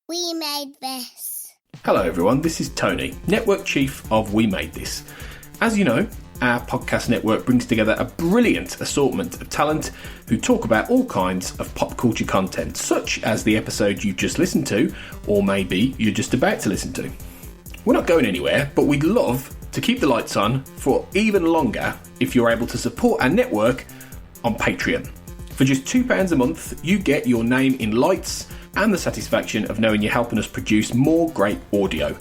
We made this. Hello everyone, this is Tony, Network Chief of We Made This. As you know, our podcast network brings together a brilliant assortment of talent who talk about all kinds of pop culture content, such as the episode you've just listened to, or maybe you're just about to listen to. We're not going anywhere, but we'd love to keep the lights on for even longer if you're able to support our network on Patreon. For just £2 a month, you get your name in lights and the satisfaction of knowing you're helping us produce more great audio.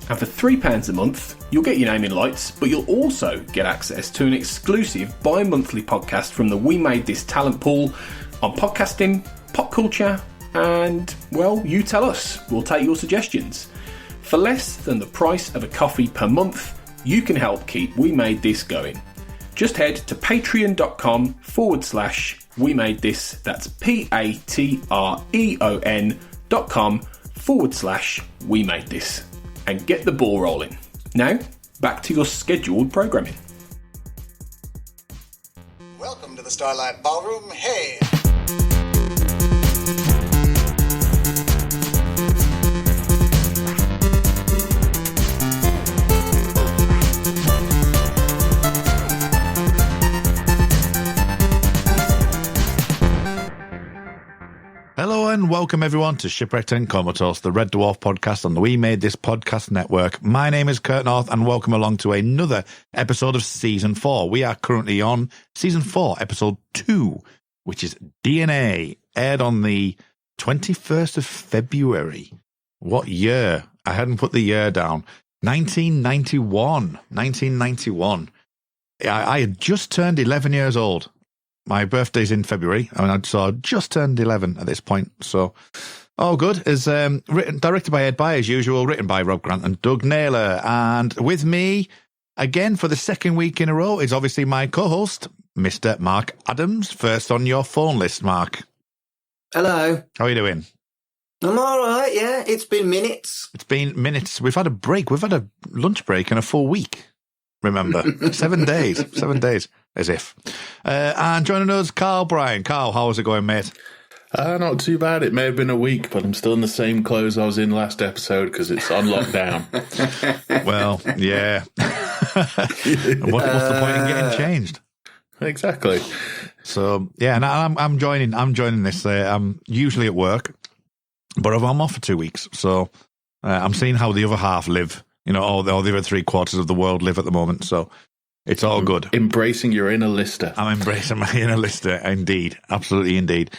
And for £3 a month, you'll get your name in lights, but you'll also get access to an exclusive bi-monthly podcast from the We Made This talent pool on podcasting, pop culture, and, well, you tell us. We'll take your suggestions. For less than the price of a coffee per month, you can help keep We Made This going. Just head to patreon.com/We Made This. That's patreon.com/We Made This. And get the ball rolling. Now, back to your scheduled programming. Welcome to the Starlight Ballroom. Hey! Hello and welcome everyone to Shipwrecked Comatose, the Red Dwarf podcast on the We Made This podcast network. My name is Kurt North and welcome along to another episode of Season 4. We are currently on Season 4, Episode 2, which is DNA, aired on the 21st of February. What year? I hadn't put the year down. 1991. 1991. I had just turned 11 years old. My birthday's in February, so I just turned 11 at this point. So, all good. Is directed by Ed By, as usual, written by Rob Grant and Doug Naylor. And with me, again, for the second week in a row, is obviously my co-host, Mr. Mark Adams. First on your phone list, Mark. Hello. How are you doing? I'm all right, yeah. It's been minutes. It's been minutes. We've had a break. We've had a lunch break and a full week. Remember, 7 days. 7 days, as if. And joining us, Carl Bryan. Carl, how's it going, mate? Not too bad. It may have been a week, but I'm still in the same clothes I was in last episode because it's on lockdown. Well, yeah. What's the point in getting changed? Exactly. So yeah, and I'm joining this. I'm usually at work, but I'm off for 2 weeks, so I'm seeing how the other half live. You know, all the other 3/4 of the world live at the moment, so it's all good. Embracing your inner lister. I'm embracing my inner lister, indeed. Absolutely, indeed.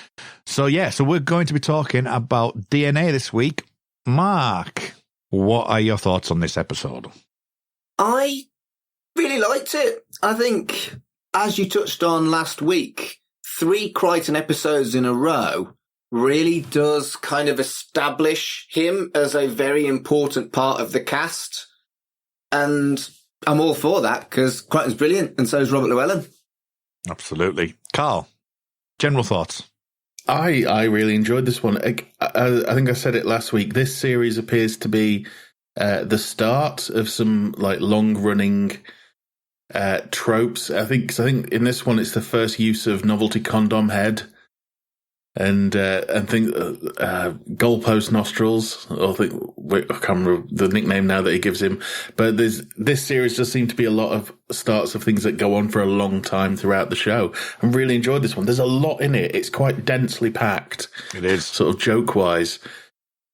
So, yeah, so we're going to be talking about DNA this week. Mark, what are your thoughts on this episode? I really liked it. I think, as you touched on last week, 3 Crichton episodes in a row really does kind of establish him as a very important part of the cast. And I'm all for that because Crichton's brilliant and so is Robert Llewellyn. Absolutely. Carl, general thoughts? I really enjoyed this one. I think I said it last week. This series appears to be the start of some like long-running tropes. I think in this one it's the first use of novelty condom head. And goalpost nostrils. I can't remember the nickname now that he gives him. But this series does seem to be a lot of starts of things that go on for a long time throughout the show. I really enjoyed this one. There's a lot in it. It's quite densely packed. It is, sort of joke wise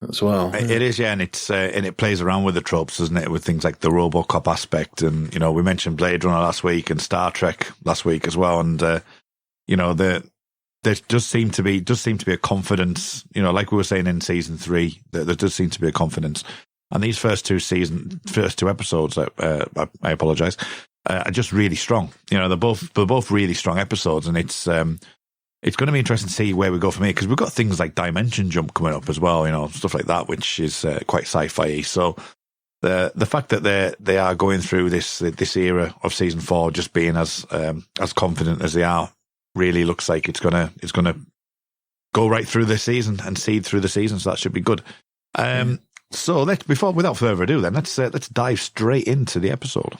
as well. It is, yeah, and it plays around with the tropes, doesn't it? With things like the RoboCop aspect, and you know, we mentioned Blade Runner last week and Star Trek last week as well, and you know there does seem to be a confidence, you know, like we were saying in season 3, there does seem to be a confidence. And these first two episodes, I apologize, are just really strong. You know, they're both really strong episodes, and it's going to be interesting to see where we go from here, because we've got things like Dimension Jump coming up as well, you know, stuff like that, which is quite sci-fi. So the fact that they are going through this era of season 4, just being as confident as they are, really looks like it's gonna go right through the season and seed through the season, so that should be good. So without further ado, then let's dive straight into the episode.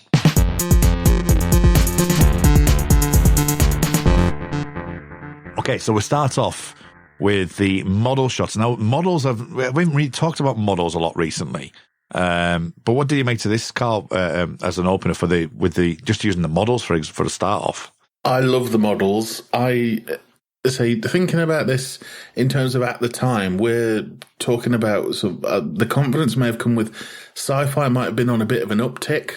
Okay, so we start off with the model shots. Now, we haven't really talked about models a lot recently. But what do you make to this, Carl, as an opener just using the models for the start off? I love the models. I say, thinking about this in terms of at the time, we're talking about the confidence may have come with sci-fi might have been on a bit of an uptick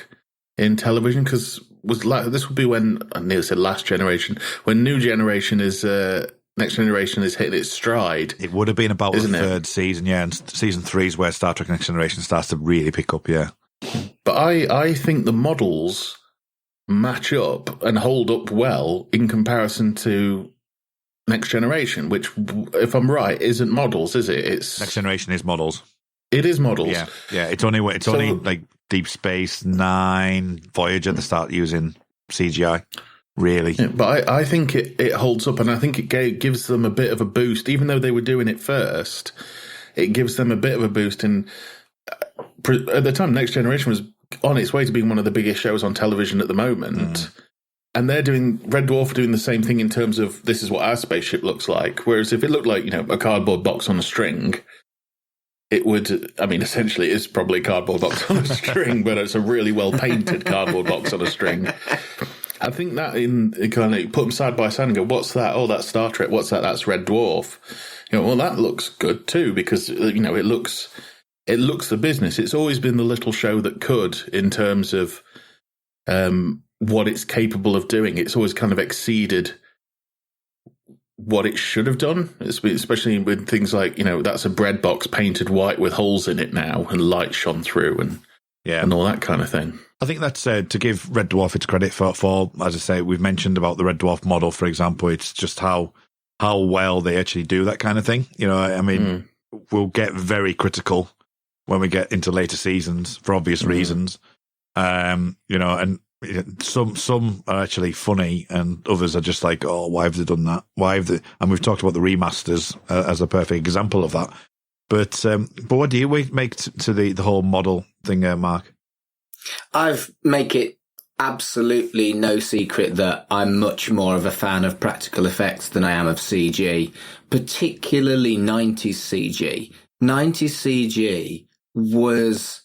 in television, because this would be when, I nearly said last generation, when Next Generation is hitting its stride. It would have been about the third season, yeah, and season 3 is where Star Trek Next Generation starts to really pick up, yeah. But I think the models match up and hold up well in comparison to Next Generation, which, if I'm right, isn't models, is it? It's Next Generation is models. It is models. Yeah. It's only like Deep Space Nine, Voyager they start using CGI. Really, yeah, but I think it holds up, and I think it gives them a bit of a boost, even though they were doing it first. It gives them a bit of a boost, and at the time, Next Generation was on its way to being one of the biggest shows on television at the moment. And they're doing Red Dwarf doing the same thing in terms of this is what our spaceship looks like. Whereas if it looked like, a cardboard box on a string, it would, essentially it's probably a cardboard box on a string, but it's a really well painted cardboard box on a string. I think that in kind of put them side by side and go, what's that? Oh, that's Star Trek. What's that? That's Red Dwarf. Well, that looks good too, because, it looks the business. It's always been the little show that could, in terms of, what it's capable of doing. It's always kind of exceeded what it should have done, especially with things like, that's a bread box painted white with holes in it now and light shone through and all that kind of thing. I think that's to give Red Dwarf its credit for, as I say, we've mentioned about the Red Dwarf model, for example. It's just how well they actually do that kind of thing. We'll get very critical when we get into later seasons for obvious reasons. And some are actually funny, and others are just like, oh, why have they done that? And we've talked about the remasters as a perfect example of that. But what do you make to the whole model thing, Mark? I've make it absolutely no secret that I'm much more of a fan of practical effects than I am of CG, particularly 90s CG. 90s CG was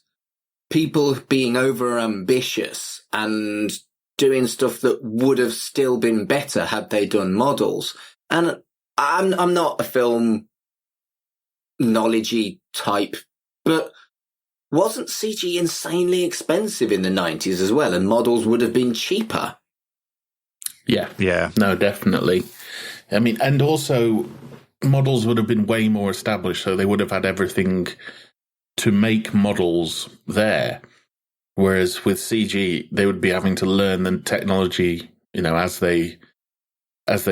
people being over ambitious and doing stuff that would have still been better had they done models. And I'm not a film knowledgey type, but wasn't CG insanely expensive in the 90s as well, and models would have been cheaper? Yeah. No, definitely. And also models would have been way more established, so they would have had everything to make models there. Whereas with CG, they would be having to learn the technology, as they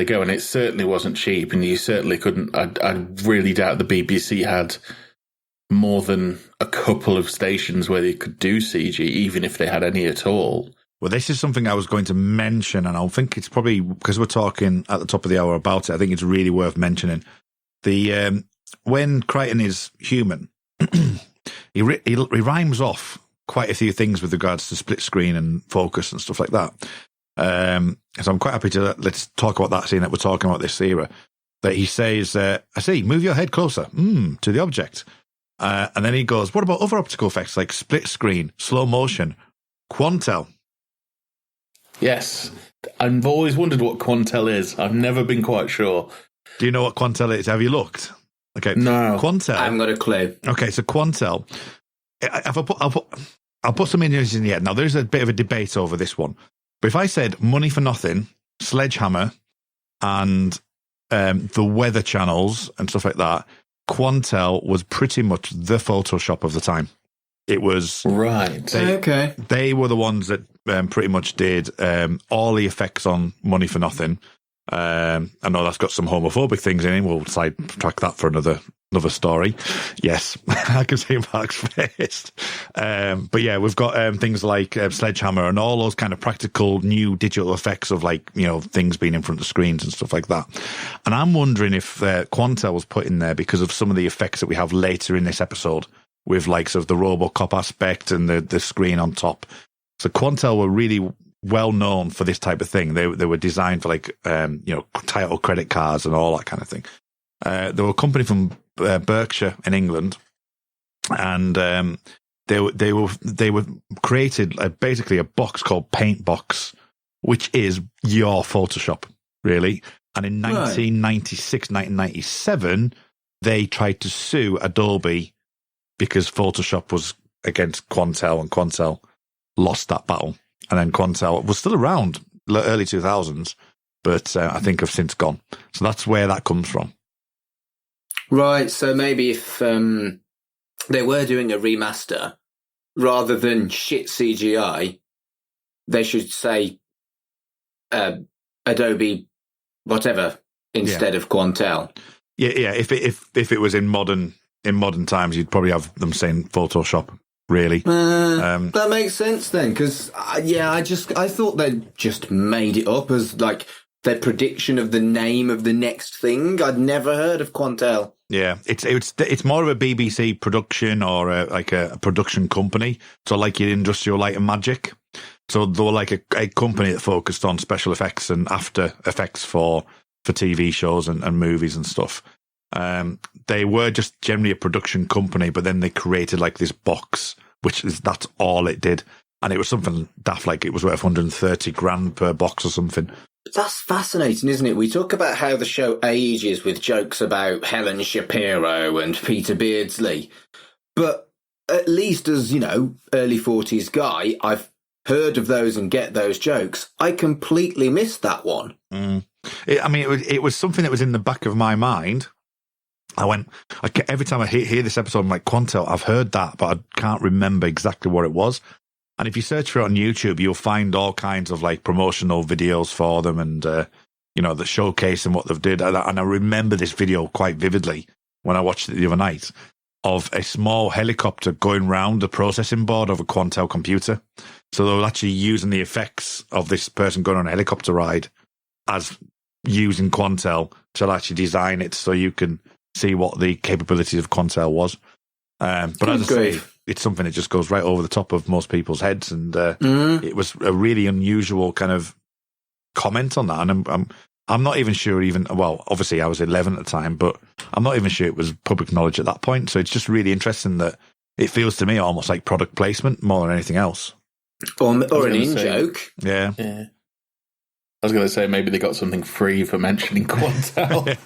go. And it certainly wasn't cheap, and you certainly couldn't. I really doubt the BBC had more than a couple of stations where they could do CG, even if they had any at all. Well, this is something I was going to mention, and I think it's probably because we're talking at the top of the hour about it. I think it's really worth mentioning when Crichton is human, he rhymes off quite a few things with regards to split screen and focus and stuff like that. So I'm quite happy to let's talk about that scene that we're talking about this era. That he says, "I see, move your head closer to the object." And then he goes, what about other optical effects like split screen, slow motion, Quantel? Yes. I've always wondered what Quantel is. I've never been quite sure. Do you know what Quantel is? Have you looked? Okay. No. Quantel. I haven't got a clue. Okay, so Quantel. I'll put some images in the head. Now, there's a bit of a debate over this one. But if I said Money for Nothing, Sledgehammer, and the weather channels and stuff like that, Quantel was pretty much the Photoshop of the time. It was right. They were the ones that pretty much did all the effects on Money for Nothing. I know that's got some homophobic things in it. We'll sidetrack that for another story. Yes, I can see Mark's face. But yeah, we've got things like Sledgehammer and all those kind of practical new digital effects of things being in front of screens and stuff like that. And I'm wondering if Quantel was put in there because of some of the effects that we have later in this episode with sort of the RoboCop aspect and the screen on top. So Quantel were really well known for this type of thing. They were designed for title credit cards and all that kind of thing. They were a company from Berkshire in England, and they were created basically a box called Paint Box, which is your Photoshop, really. And in 1996, 1997, they tried to sue Adobe because Photoshop was against Quantel, and Quantel lost that battle. And then Quantel was still around early 2000s, but I think have since gone. So that's where that comes from. Right, so maybe if they were doing a remaster, rather than shit CGI, they should say Adobe whatever instead of Quantel. Yeah. If it was in modern times, you'd probably have them saying Photoshop. Really, that makes sense then, because I thought they just made it up as like their prediction of the name of the next thing. I'd never heard of Quantel. Yeah, it's more of a BBC production or a production company. So like your Industrial Light and Magic. So they were like a company that focused on special effects and after effects for TV shows and movies and stuff. They were just generally a production company, but then they created like this box, that's all it did. And it was something daft, like it was worth 130 grand per box or something. That's fascinating, isn't it? We talk about how the show ages with jokes about Helen Shapiro and Peter Beardsley. But at least as, early 40s guy, I've heard of those and get those jokes. I completely missed that one. It was something that was in the back of my mind. Every time I hear this episode, I'm like, Quantel, I've heard that, but I can't remember exactly what it was. And if you search for it on YouTube, you'll find all kinds of like promotional videos for them and, the showcase and what they've did. And I remember this video quite vividly when I watched it the other night of a small helicopter going round the processing board of a Quantel computer. So they were actually using the effects of this person going on a helicopter ride as using Quantel to actually design it so you can see what the capabilities of Quantel was. But as I say, it's something that just goes right over the top of most people's heads. And it was a really unusual kind of comment on that. And I'm not even sure obviously I was 11 at the time, but I'm not even sure it was public knowledge at that point. So it's just really interesting that it feels to me almost like product placement more than anything else. Or an in-joke. Yeah. I was going to say maybe they got something free for mentioning Quantel.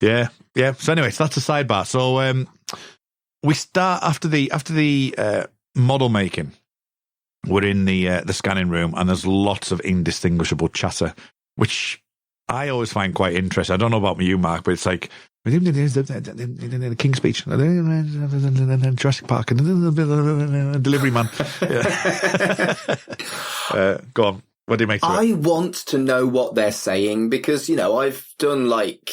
Yeah. So anyway, so that's a sidebar. So we start after the model making. We're in the scanning room, and there's lots of indistinguishable chatter, which I always find quite interesting. I don't know about you, Mark, but it's like the King's Speech, Jurassic Park, and Delivery Man. Go on. What do you make of it? I want to know what they're saying because, I've done like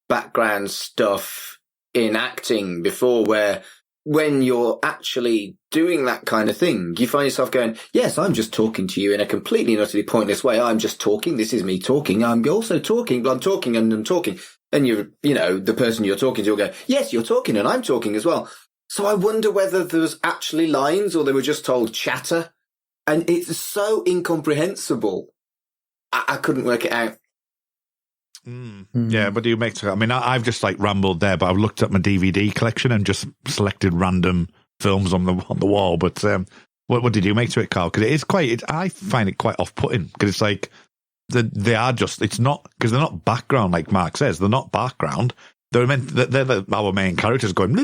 background stuff in acting before where when you're actually doing that kind of thing, you find yourself going, yes, I'm just talking to you in a completely and utterly pointless way. I'm just talking. This is me talking. I'm also talking, but I'm talking and I'm talking. And the person you're talking to will go, yes, you're talking and I'm talking as well. So I wonder whether there was actually lines or they were just told chatter. And it's so incomprehensible. I couldn't work it out. Yeah, but do you make? I've just like rambled there, but I've looked at my DVD collection and just selected random films on the wall. But what did you make to it, Carl? Because it is I find it quite off-putting because it's like they are just. It's not because they're not background like Mark says. They're not background. They're our main characters going.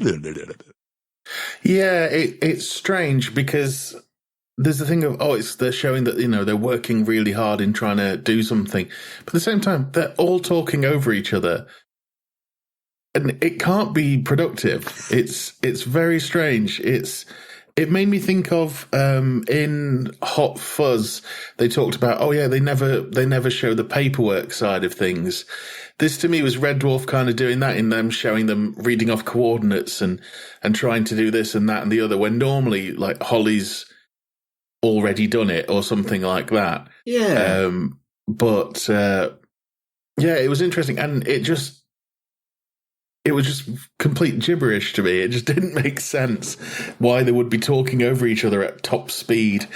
Yeah, it's strange because there's the thing of, they're showing that, they're working really hard in trying to do something. But at the same time, they're all talking over each other. And it can't be productive. It's very strange. It made me think of, in Hot Fuzz, they talked about, they never show the paperwork side of things. This to me was Red Dwarf kind of doing that in them showing them reading off coordinates and trying to do this and that and the other, when normally like Holly's already done it or something like that. Yeah. It was interesting, and it was just complete gibberish to me. It just didn't make sense why they would be talking over each other at top speed.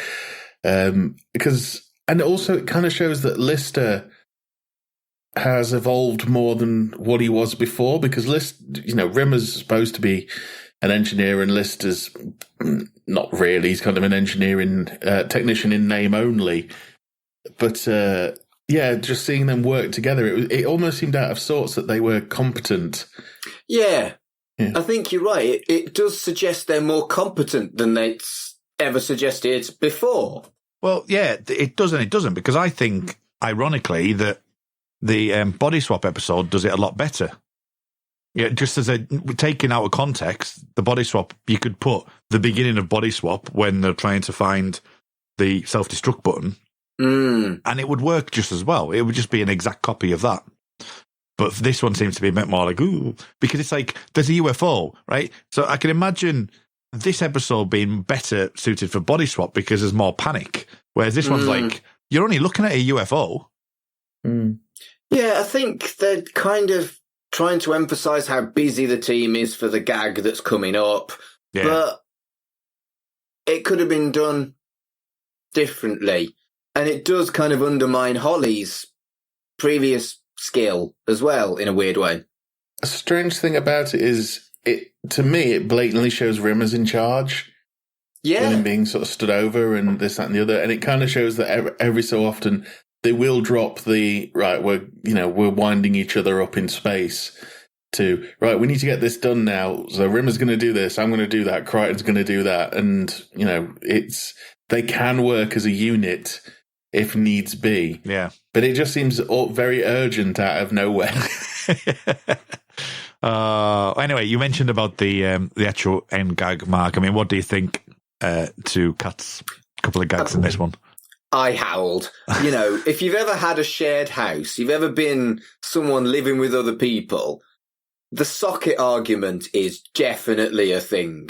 And also it kind of shows that Lister has evolved more than what he was before, because Rimmer's supposed to be an engineer and List is not really. He's kind of an engineering technician in name only. But just seeing them work together, it almost seemed out of sorts that they were competent. Yeah. I think you're right. It does suggest they're more competent than they'd ever suggested before. Well, yeah, it does and it doesn't, because I think, ironically, that the body swap episode does it a lot better. Yeah, just as taking out of context, the body swap, you could put the beginning of body swap when they're trying to find the self-destruct button, and it would work just as well. It would just be an exact copy of that. But this one seems to be a bit more like, ooh, because it's like, there's a UFO, right? So I can imagine this episode being better suited for body swap because there's more panic. Whereas this one's like, you're only looking at a UFO. Yeah, I think they're kind of trying to emphasize how busy the team is for the gag that's coming up. Yeah. But it could have been done differently. And it does kind of undermine Holly's previous skill as well, in a weird way. A strange thing about it is, to me, it blatantly shows Rimmer's in charge. Yeah. With him being sort of stood over and this, that, and the other. And it kind of shows that every so often they will drop we're winding each other up in space to, we need to get this done now. So Rimmer's going to do this. I'm going to do that. Crichton's going to do that. And, they can work as a unit if needs be. Yeah. But it just seems very urgent out of nowhere. Anyway, you mentioned about the actual end gag, Mark. I mean, what do you think to Kat's couple of gags in this one? I howled. If you've ever had a shared house, you've ever been someone living with other people, the socket argument is definitely a thing.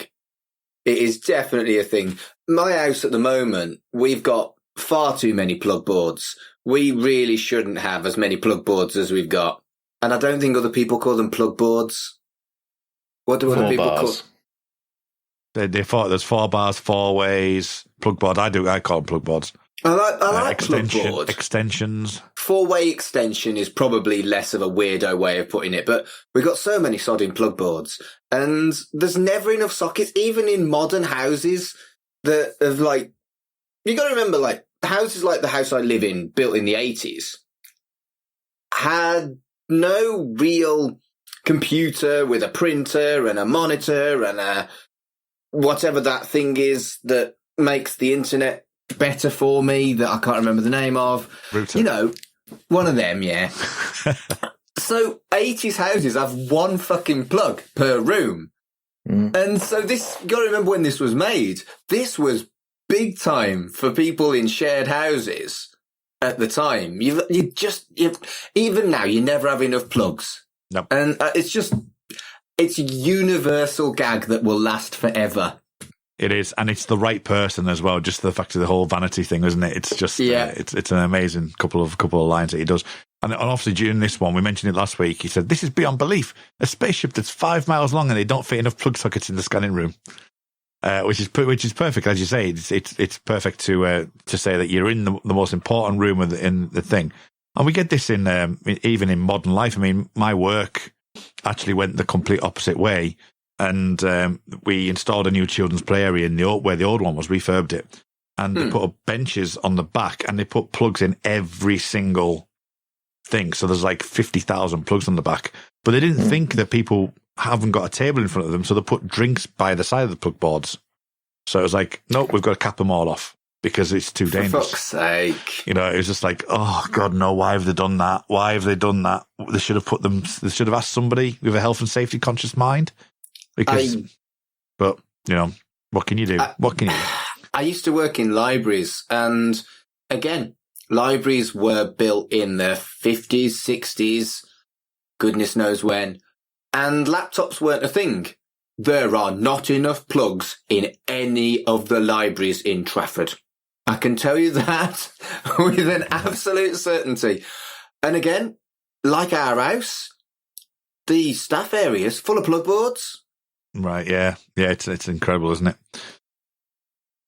It is definitely a thing. My house at the moment, we've got far too many plug boards. We really shouldn't have as many plug boards as we've got. And I don't think other people call them plug boards. What do other people call them? There's 4 bars, 4 ways, plug board. I call them plug boards. I like plug board. Extensions. 4-way extension is probably less of a weirdo way of putting it, but we've got so many sodding plug boards, and there's never enough sockets, even in modern houses that have, you got to remember, houses like the house I live in, built in the 80s, had no real computer with a printer and a monitor and a whatever that thing is that makes the internet better for me that I can't remember the name of. Router. One of them, yeah. So 80s houses have one fucking plug per room. And so you got to remember when this was made. This was big time for people in shared houses at the time. Even now, you never have enough plugs. Nope. And it's a universal gag that will last forever. It is, and it's the right person as well. Just the fact of the whole vanity thing, isn't it? It's just, it's an amazing couple of lines that he does. And obviously during this one, we mentioned it last week. He said, "This is beyond belief. A spaceship that's 5 miles long and they don't fit enough plug sockets in the scanning room," which is perfect, as you say. It's perfect to say that you're in the most important room in the thing. And we get this in even in modern life. I mean, my work actually went the complete opposite way. And we installed a new children's play area where the old one was, refurbed it. And they put up benches on the back and they put plugs in every single thing. So there's 50,000 plugs on the back. But they didn't think that people haven't got a table in front of them. So they put drinks by the side of the plug boards. So it was nope, we've got to cap them all off because it's too dangerous. For fuck's sake. It was just oh, God, no, why have they done that? Why have they done that? They should have asked somebody with a health and safety conscious mind. But what can you do? I used to work in libraries, and again, libraries were built in the 50s, 60s, goodness knows when, and laptops weren't a thing. There are not enough plugs in any of the libraries in Trafford. I can tell you that with an absolute certainty. And again, like our house, the staff area's full of plug boards. Right, yeah, it's incredible, isn't it?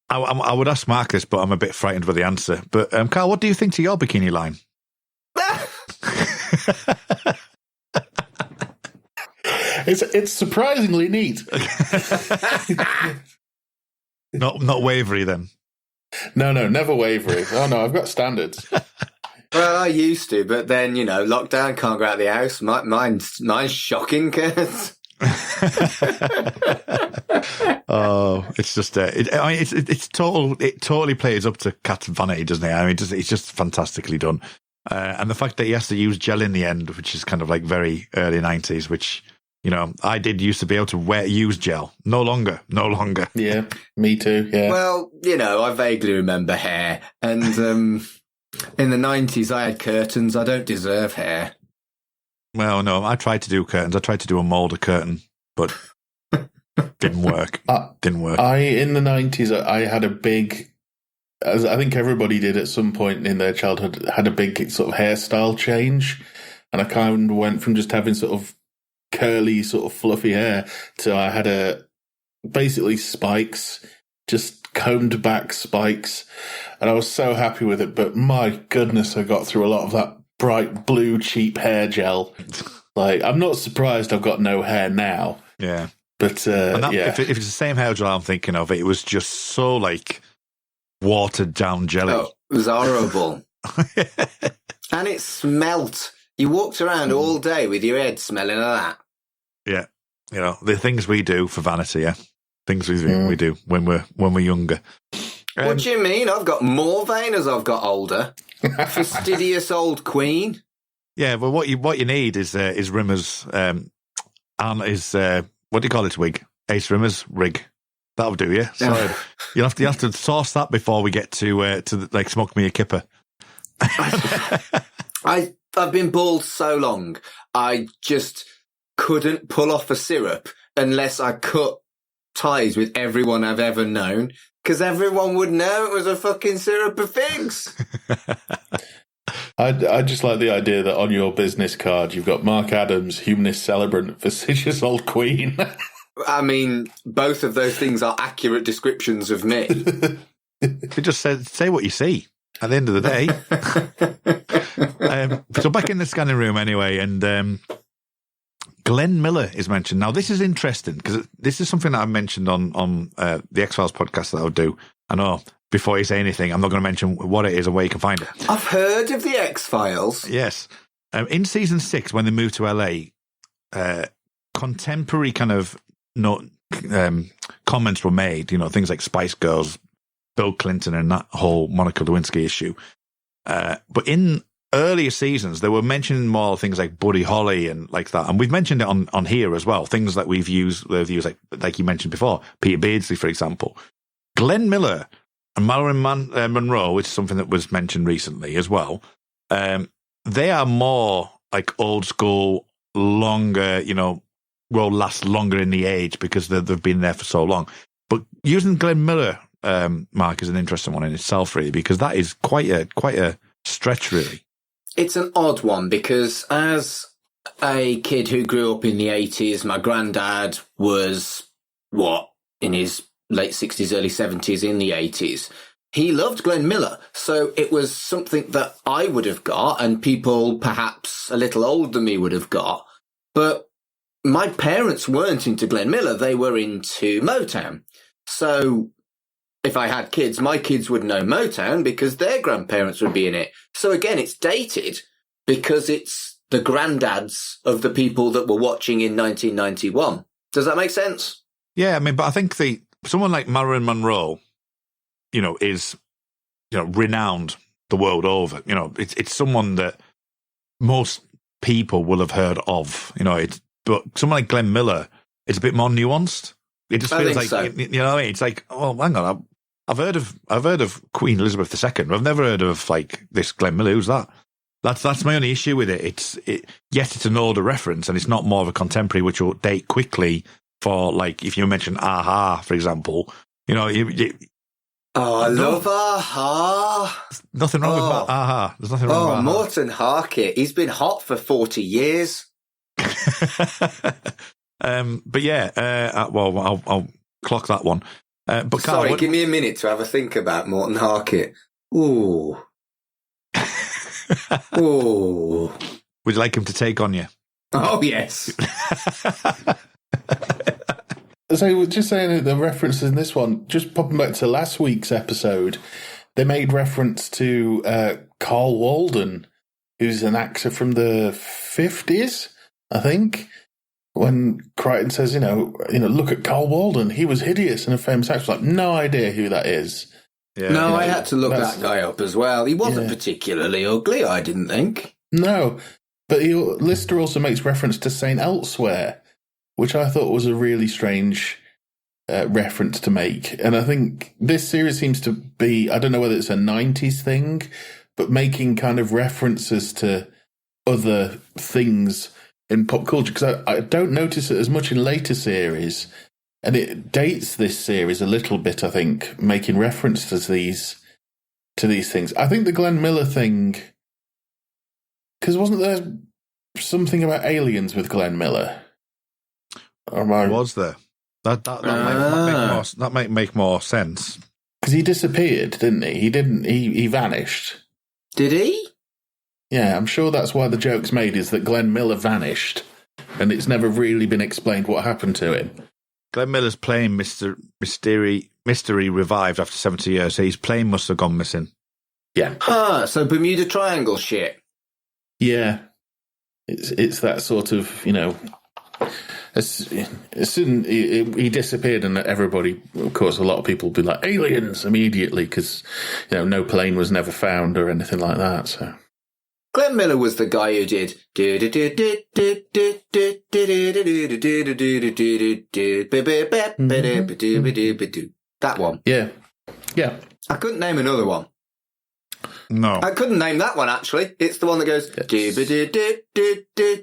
I would ask Mark this, but I'm a bit frightened by the answer. But Carl, what do you think to your bikini line? It's surprisingly neat. Not wavery then. No, never wavering. Oh no, I've got standards. Well, I used to, but then, lockdown, can't go out of the house. Mine's shocking, Kurt. Oh, it's just it totally plays up to Cat's vanity, doesn't it? I mean, it's just fantastically done, and the fact that he has to use gel in the end, which is kind of like very early 90s, which I did used to be able to use gel. No longer. Yeah, me too. Yeah. Well, I vaguely remember hair, and in the 90s I had curtains. I don't deserve hair. Well, no, I tried to do curtains. I tried to do a Mulder curtain, but didn't work. In the 90s, I had a big, as I think everybody did at some point in their childhood, had a big sort of hairstyle change. And I kind of went from just having sort of curly, sort of fluffy hair to I had basically spikes, just combed back spikes. And I was so happy with it. But my goodness, I got through a lot of that bright blue cheap hair gel. Like, I'm not surprised I've got no hair now. Yeah. But if it's the same hair gel I'm thinking of, it was just so like watered down jelly. Oh, it was horrible. And it smelt. You walked around all day with your head smelling of that. Yeah. The things we do for vanity, yeah. Things we do when we're younger. What do you mean? I've got more vein as I've got older. Fastidious old queen. Yeah, but what you need is Rimmer's and is what do you call it, wig? Ace Rimmer's rig. That'll do you. So you have to source that before we get to like smoke me a kipper. I've been bald so long, I just couldn't pull off a syrup unless I cut ties with everyone I've ever known, because everyone would know it was a fucking syrup of figs. I just like the idea that on your business card you've got Mark Adams, humanist celebrant, facetious old queen. I mean, both of those things are accurate descriptions of me. You just say what you see at the end of the day. So back in the scanning room anyway, and Glenn Miller is mentioned. Now, this is interesting because this is something that I mentioned on the X-Files podcast that I'll do. I know, before you say anything, I'm not going to mention what it is or where you can find it. I've heard of the X-Files. Yes. In season 6, when they moved to LA, contemporary kind of comments were made, things like Spice Girls, Bill Clinton, and that whole Monica Lewinsky issue. But in earlier seasons, they were mentioning more things like Buddy Holly and like that. And we've mentioned it on here as well. Things that we've used like you mentioned before, Peter Beardsley, for example. Glenn Miller and Marilyn Monroe, which is something that was mentioned recently as well. They are more like old school, longer, will last longer in the age because they've been there for so long. But using Glenn Miller, Mark, is an interesting one in itself, really, because that is quite a stretch, really. It's an odd one because as a kid who grew up in the 80s, my granddad was, in his late 60s, early 70s, in the 80s. He loved Glenn Miller, so it was something that I would have got and people perhaps a little older than me would have got. But my parents weren't into Glenn Miller, they were into Motown. So if I had kids, my kids would know Motown because their grandparents would be in it. So again, it's dated because it's the granddads of the people that were watching in 1991. Does that make sense? Yeah, I mean, but I think someone like Marilyn Monroe, is, renowned the world over. It's someone that most people will have heard of, but someone like Glenn Miller, it's a bit more nuanced. It just feels like, so. It's like, oh, hang on, I've heard of Queen Elizabeth II. I've never heard of like this Glenn Miller. Who's that? That's my only issue with it. Yes, it's an older reference, and it's not more of a contemporary, which will date quickly for like if you mention Aha, for example. I love Aha. Nothing wrong with Aha. There's nothing wrong with Aha. Morton Harkett. He's been hot for 40 years. But yeah, well, I'll clock that one. But Carl, Sorry, give me a minute to have a think about Morton Harkett. Ooh. Ooh. Would you like him to take on you? Oh, yes. So just saying the references in this one, just popping back to last week's episode, they made reference to Carl Walden, who's an actor from the 50s, I think. When Crichton says, look at Carl Walden, he was hideous and a famous actor. Like, no idea who that is. Yeah. No, I had to look that guy up as well. He wasn't particularly ugly, I didn't think. No, but Lister also makes reference to St. Elsewhere, which I thought was a really strange reference to make. And I think this series seems to be, I don't know whether it's a 90s thing, but making kind of references to other things in pop culture, because I don't notice it as much in later series, and it dates this series a little bit, I think, making reference to these things. I think the Glenn Miller thing, because wasn't there something about aliens with Glenn Miller? Was there? That might make more sense. Because he disappeared, didn't he? He vanished. Did he? Yeah, I'm sure that's why the joke's made, is that Glenn Miller vanished, and it's never really been explained what happened to him. Glenn Miller's plane Mystery revived after 70 years, so his plane must have gone missing. Yeah. So Bermuda Triangle shit. Yeah. It's that sort of, as soon he disappeared, and everybody, of course, a lot of people would be like, aliens, immediately, because, no plane was never found or anything like that, so... Glenn Miller was the guy who did that one. Yeah. I couldn't name another one. No. I couldn't name that one, actually. It's the one that goes... In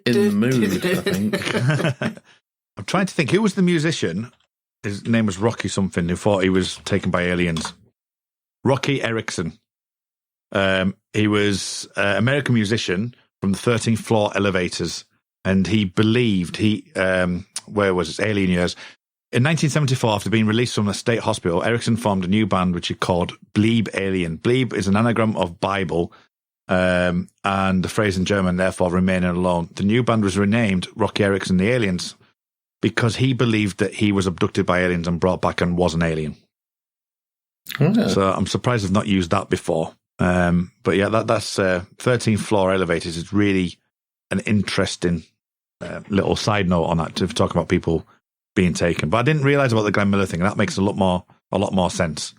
the mood, I think. I'm trying to think. Who was the musician? His name was Rocky something, who thought he was taken by aliens. Rocky Erickson. He was an American musician from the 13th floor elevators, and he believed where was his alien years? In 1974, after being released from a state hospital, Erickson formed a new band which he called Bleib Alien. Bleib is an anagram of Bible, and the phrase in German, therefore, remaining alone. The new band was renamed Rocky Erickson the Aliens because he believed that he was abducted by aliens and brought back and was an alien. Okay. So I'm surprised I've not used that before. But yeah, that's 13th floor elevators is really an interesting little side note on that, to talk about people being taken. But I didn't realise about the Glenn Miller thing, and that makes a lot more sense.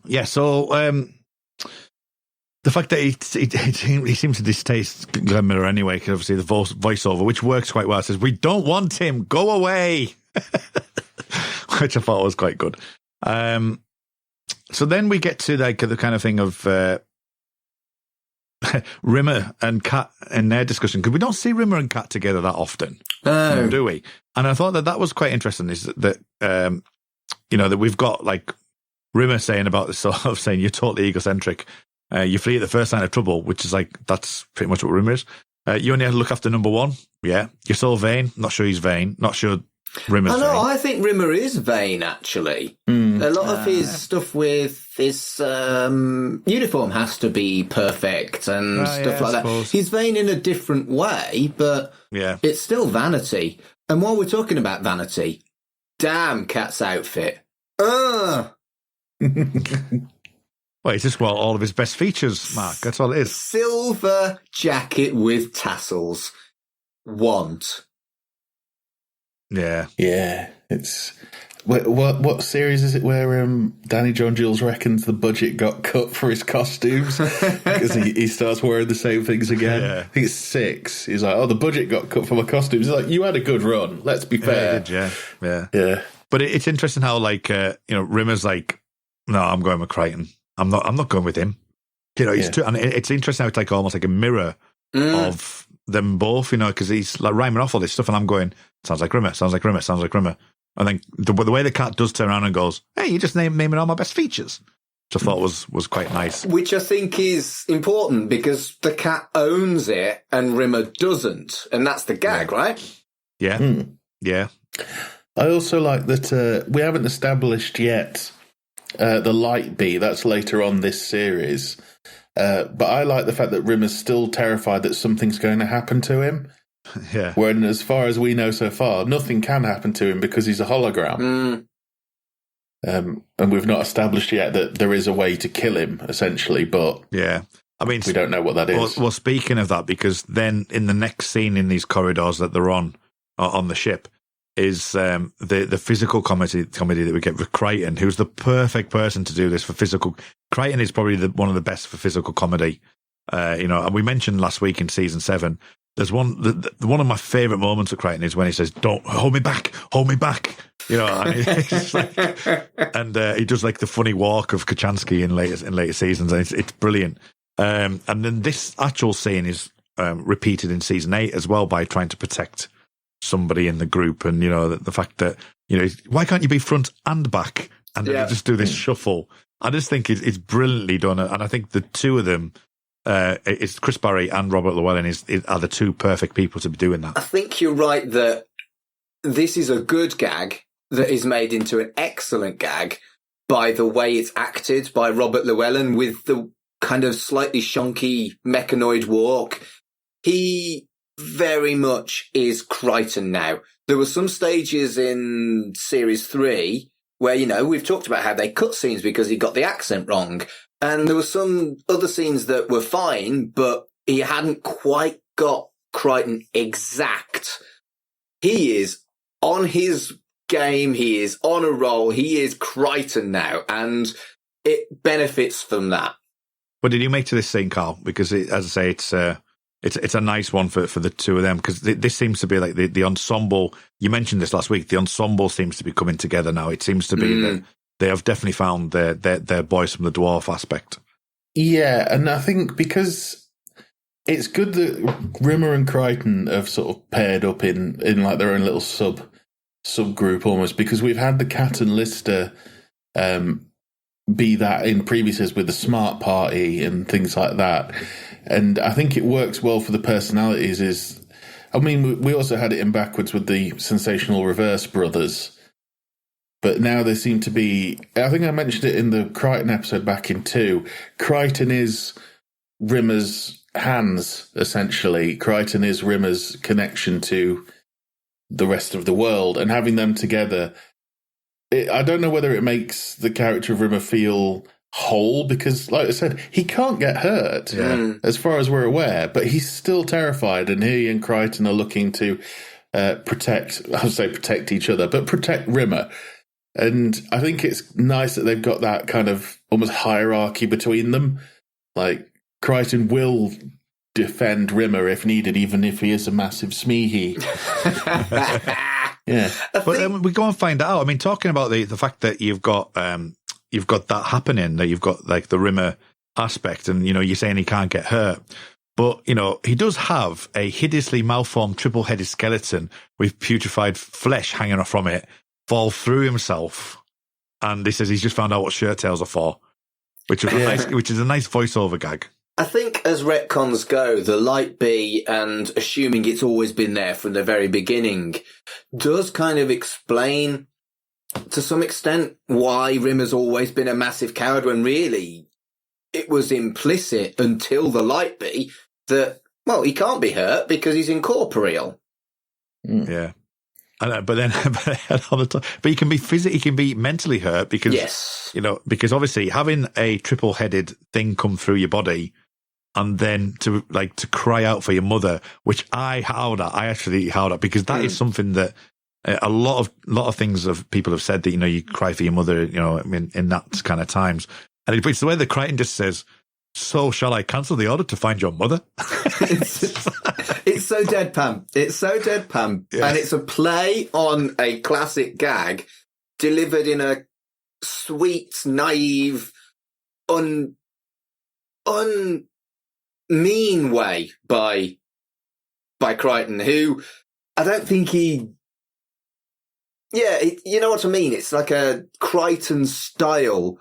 Yeah, so the fact that he seems to distaste Glenn Miller anyway, because obviously the voiceover, which works quite well, says, "We don't want him, go away," which I thought was quite good. So then we get to the kind of thing of Rimmer and Kat in their discussion, because we don't see Rimmer and Kat together that often, do we? And I thought that was quite interesting, is that that we've got like Rimmer saying about this sort of saying, you're totally egocentric, you flee at the first sign of trouble, which is like, that's pretty much what Rimmer is. You only have to look after number one. Yeah, you're so vain. Not sure he's vain. Not sure Rimmer's vain. I think Rimmer is vain, actually. A lot of his stuff with his uniform has to be perfect and stuff like that. He's vain in a different way, but it's still vanity. And while we're talking about vanity, damn Cat's outfit. Well, it's just all of his best features, Mark. That's all it is. Silver jacket with tassels. Want. Yeah. It's what series is it where Danny John Jules reckons the budget got cut for his costumes because he starts wearing the same things again? Yeah. I think it's 6. He's like, the budget got cut for my costumes. He's like, you had a good run. Let's be fair. Yeah. But it's interesting how Rimmer's like, no, I'm going with Crichton. I'm not going with him. He's too, and it's interesting how it's like almost like a mirror of them both, because he's like rhyming off all this stuff, and I'm going, sounds like Rimmer, sounds like Rimmer, sounds like Rimmer. And then the way the cat does turn around and goes, hey, you just naming all my best features, which I thought was quite nice. Which I think is important because the cat owns it and Rimmer doesn't. And that's the gag, right? Yeah. Yeah. I also like that we haven't established yet the light bee. That's later on this series. But I like the fact that Rimmer's still terrified that something's going to happen to him. Yeah. When, as far as we know so far, nothing can happen to him because he's a hologram. And we've not established yet that there is a way to kill him, essentially. But yeah, I mean, we don't know what that is. Well, speaking of that, because then in the next scene in these corridors that they're on the ship, is the physical comedy that we get with Crichton, who's the perfect person to do this for physical. Crichton is probably one of the best for physical comedy. And we mentioned last week in season 7, there's one of my favourite moments of Crichton is when he says, "Don't hold me back, hold me back." And, he does like the funny walk of Kachansky in later seasons, and it's brilliant. And then this actual scene is repeated in season 8 as well by trying to protect somebody in the group, and the fact that why can't you be front and back, and then you just do this shuffle. I just think it's brilliantly done, and I think the two of them, it's Chris Barry and Robert Llewellyn are the two perfect people to be doing that. I think you're right that this is a good gag that is made into an excellent gag by the way it's acted by Robert Llewellyn with the kind of slightly shonky mechanoid walk. He very much is Crichton now. There were some stages in series 3 where, we've talked about how they cut scenes because he got the accent wrong. And there were some other scenes that were fine, but he hadn't quite got Crichton exact. He is on his game. He is on a roll. He is Crichton now, and it benefits from that. What did you make to this scene, Carl? Because, as I say, it's a nice one for the two of them, because this seems to be like the ensemble. You mentioned this last week. The ensemble seems to be coming together now. It seems to be that they have definitely found their boys from the dwarf aspect. Yeah, and I think because it's good that Rimmer and Crichton have sort of paired up in like their own little subgroup almost, because we've had the Cat and Lister be that in previous years with the Smart Party and things like that. And I think it works well for the personalities. We also had it in backwards with the Sensational Reverse brothers. But now they seem to be, I think I mentioned it in the Crichton episode back in 2. Crichton is Rimmer's hands, essentially. Crichton is Rimmer's connection to the rest of the world. And having them together, I don't know whether it makes the character of Rimmer feel whole, because, like I said, he can't get hurt, as far as we're aware, but he's still terrified, and he and Crichton are looking to protect each other, but protect Rimmer. And I think it's nice that they've got that kind of almost hierarchy between them. Like, Crichton will defend Rimmer if needed, even if he is a massive smeehy. Yeah. But then we go and find out. I mean, talking about the fact that you've got that happening, that you've got like the Rimmer aspect, and you're saying he can't get hurt, but he does have a hideously malformed triple-headed skeleton with putrefied flesh hanging off from it fall through himself, and he says he's just found out what shirt tails are for, which is a nice voiceover gag. I think as retcons go, the light bee, and assuming it's always been there from the very beginning, does kind of explain to some extent why Rimmer's always been a massive coward, when really it was implicit until the light bee that, well, he can't be hurt because he's incorporeal. Yeah. But he can be physically, he can be mentally hurt because, because obviously having a triple-headed thing come through your body, and then to cry out for your mother, which I actually howled at, because that is something that a lot of things of people have said, that you cry for your mother, in that kind of times, and it's the way that Crichton just says, "So shall I cancel the order to find your mother?" It's so deadpan. It's so deadpan. Yeah. And it's a play on a classic gag delivered in a sweet, naive, mean way by Crichton, who I don't think he... Yeah, you know what I mean? It's like a Crichton style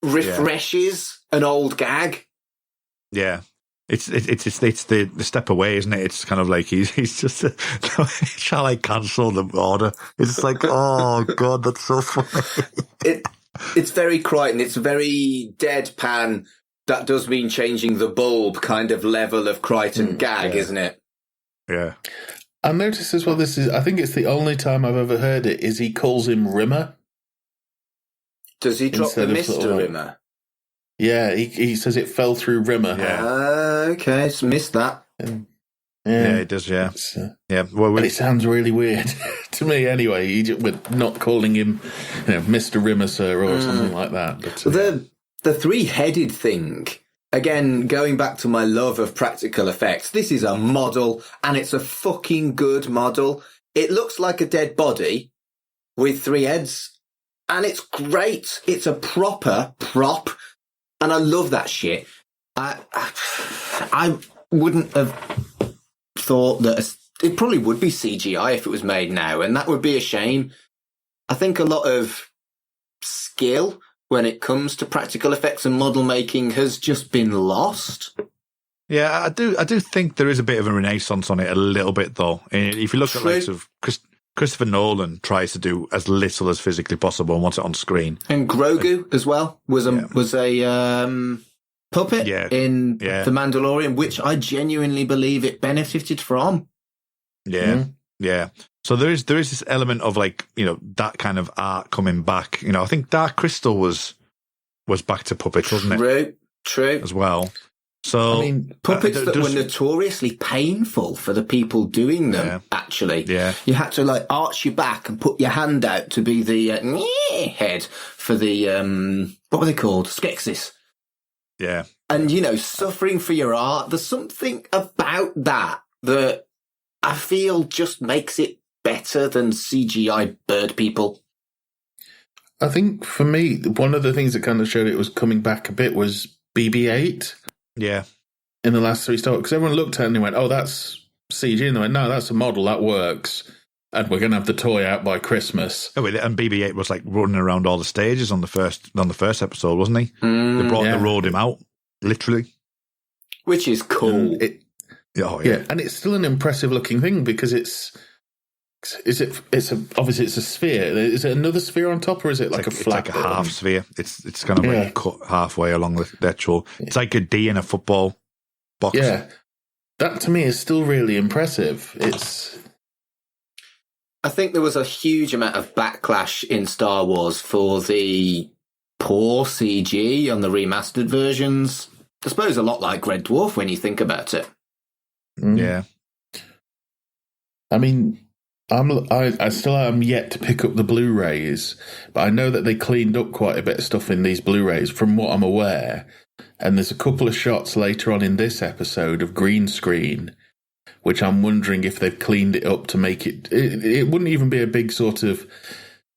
refreshes an old gag. Yeah. It's the step away, isn't it? It's kind of like he's just shall I cancel the order? It's like, oh god, that's so funny. It's very Crichton. It's very deadpan, that does mean changing the bulb kind of level of Crichton gag, isn't it? Yeah. I noticed as well, I think it's the only time I've ever heard it, is he calls him Rimmer. Does he drop the Instead of Mr. sort of like- Rimmer? Yeah, he says it fell through Rimmer. Yeah. Okay, just missed that. Yeah, it does, yeah. Yeah. Well, But it sounds really weird to me anyway, with not calling him Mr. Rimmer, sir, or something like that. But, The three-headed thing, again, going back to my love of practical effects, this is a model, and it's a fucking good model. It looks like a dead body with three heads, and it's great. It's a proper prop, and I love that shit. I wouldn't have thought that it probably would be CGI if it was made now, and that would be a shame. I think a lot of skill when it comes to practical effects and model making has just been lost. yeah, I do think there is a bit of a renaissance on it a little bit, though. If you look at likes of Christopher Nolan tries to do as little as physically possible and wants it on screen. And Grogu as well was a puppet in The Mandalorian, which I genuinely believe it benefited from. Yeah, yeah. So there is this element of that kind of art coming back. I think Dark Crystal was back to puppets, wasn't it? True. As well. So I mean, puppets that were notoriously painful for the people doing them. Actually, you had to arch your back and put your hand out to be the head for the what were they called? Skeksis. Yeah, and suffering for your art. There's something about that I feel just makes it better than CGI bird people. I think for me, one of the things that kind of showed it was coming back a bit was BB-8. Yeah. In the last 3 Star, because everyone looked at it and they went, "Oh, that's CG," and they went, "No, that's a model, that works, and we're going to have the toy out by Christmas." Oh, and BB-8 was running around all the stages on the first episode, wasn't he? They rode him out, literally, which is cool. And it's still an impressive looking thing because obviously it's a sphere. Is it another sphere on top, or is it like a flat? It's like a half sphere. It's kind of cut halfway along the actual. It's like a D in a football box. Yeah, that to me is still really impressive. I think there was a huge amount of backlash in Star Wars for the poor CG on the remastered versions. I suppose a lot like Red Dwarf when you think about it. Yeah. I mean, I still am yet to pick up the Blu-rays, but I know that they cleaned up quite a bit of stuff in these Blu-rays, from what I'm aware. And there's a couple of shots later on in this episode of green screen, which I'm wondering if they've cleaned it up to make it. It wouldn't even be a big sort of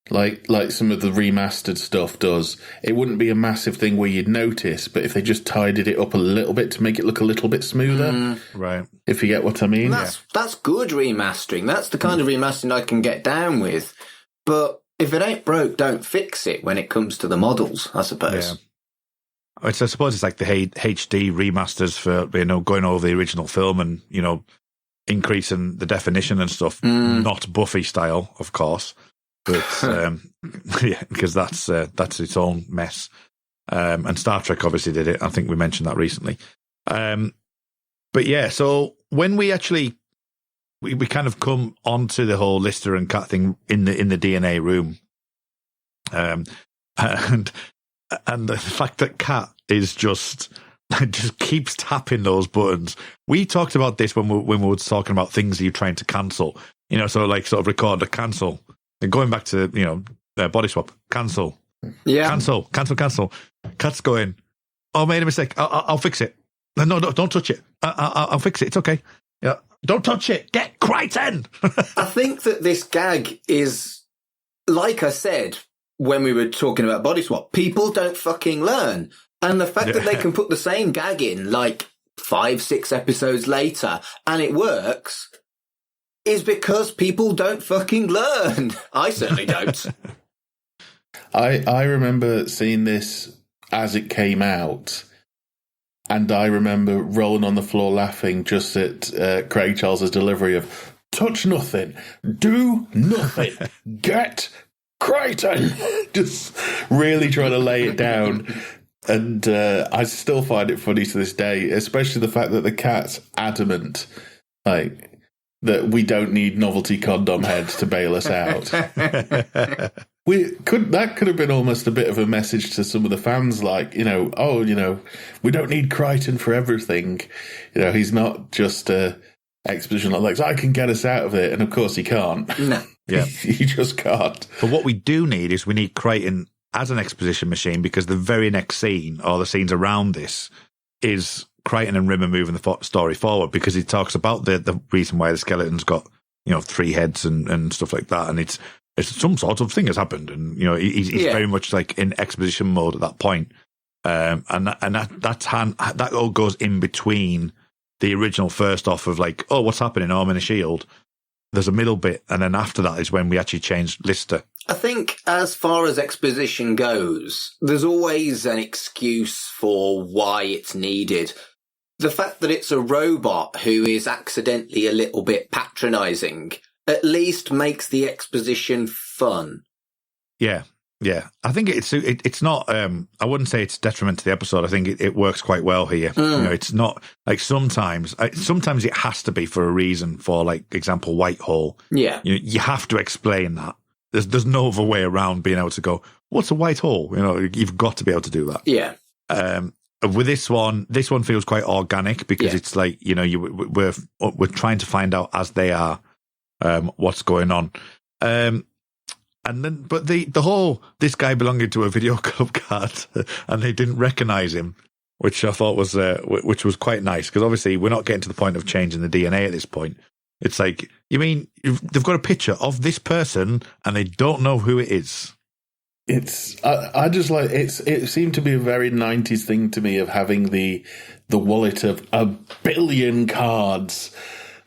like some of the remastered stuff does. It wouldn't be a massive thing where you'd notice, but if they just tidied it up a little bit to make it look a little bit smoother, right? If you get what I mean. That's good remastering. That's the kind of remastering I can get down with. But if it ain't broke, don't fix it when it comes to the models, I suppose. Yeah. I suppose it's like the HD remasters for going over the original film and increasing the definition and stuff. Not Buffy style, of course. But because that's its own mess. And Star Trek obviously did it. I think we mentioned that recently. But yeah, so when we actually we kind of come onto the whole Lister and Cat thing in the DNA room, and the fact that Cat is just keeps tapping those buttons. We talked about this when we were talking about things you're trying to cancel. So sort of record a cancel. And going back to, body swap, cancel. Yeah. Cancel. Cat's going, "Oh, I made a mistake. I'll fix it. No, don't touch it. I'll fix it. It's okay. Yeah. Don't touch it. Get Crichton." I think that this gag is, like I said, when we were talking about body swap, people don't fucking learn. And the fact that they can put the same gag in 5-6 episodes later and it works is because people don't fucking learn. I certainly don't. I remember seeing this as it came out, and I remember rolling on the floor laughing just at Craig Charles's delivery of "touch nothing, do nothing, get Crichton." Just really trying to lay it down. And I still find it funny to this day, especially the fact that the cat's adamant, like, that we don't need novelty condom heads to bail us out. That could have been almost a bit of a message to some of the fans, like, we don't need Crichton for everything. He's not just a exposition like, I can get us out of it, and of course he can't. No. Yeah. He just can't. But what we do need is we need Crichton as an exposition machine, because the very next scene, or the scenes around this, is Crichton and Rimmer moving the story forward, because he talks about the reason why the skeleton's got 3 heads and stuff like that, and it's some sort of thing has happened, and he's very much like in exposition mode at that point, and that all goes in between the original first off of like, oh, what's happening? Oh, I'm in a shield. There's a middle bit, and then after that is when we actually changed Lister. I think as far as exposition goes, there's always an excuse for why it's needed. The fact that it's a robot who is accidentally a little bit patronising at least makes the exposition fun. Yeah. I think it's not. I wouldn't say it's detriment to the episode. I think it works quite well here. It's not like sometimes it has to be for a reason. For like example, Whitehall. Yeah, you have to explain that. There's no other way around being able to go, what's a Whitehall? You've got to be able to do that. Yeah. With this one feels quite organic, because it's like we're trying to find out as they are what's going on. And then, but the whole, this guy belonging to a video club card and they didn't recognise him, which I thought was quite nice, because obviously we're not getting to the point of changing the DNA at this point. It's like, you mean they've got a picture of this person and they don't know who it is? I just like it seemed to be a very 90s thing to me, of having the wallet of 1 billion cards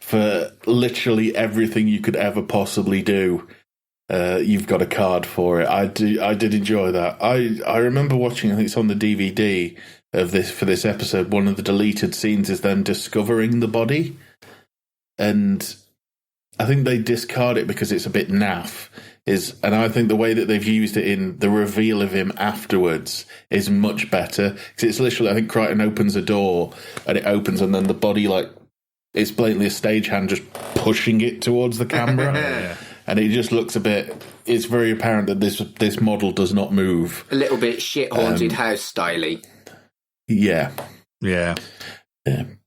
for literally everything you could ever possibly do. You've got a card for it. I did enjoy that. I remember watching, I think it's on the DVD of this episode, one of the deleted scenes is them discovering the body, and I think they discard it because it's a bit naff. And I think the way that they've used it in the reveal of him afterwards is much better, because it's literally, I think Crichton opens a door and it opens, and then the body, like, it's blatantly a stagehand just pushing it towards the camera. And it just looks a bit, it's very apparent that this model does not move. A little bit shit haunted house styly. Yeah.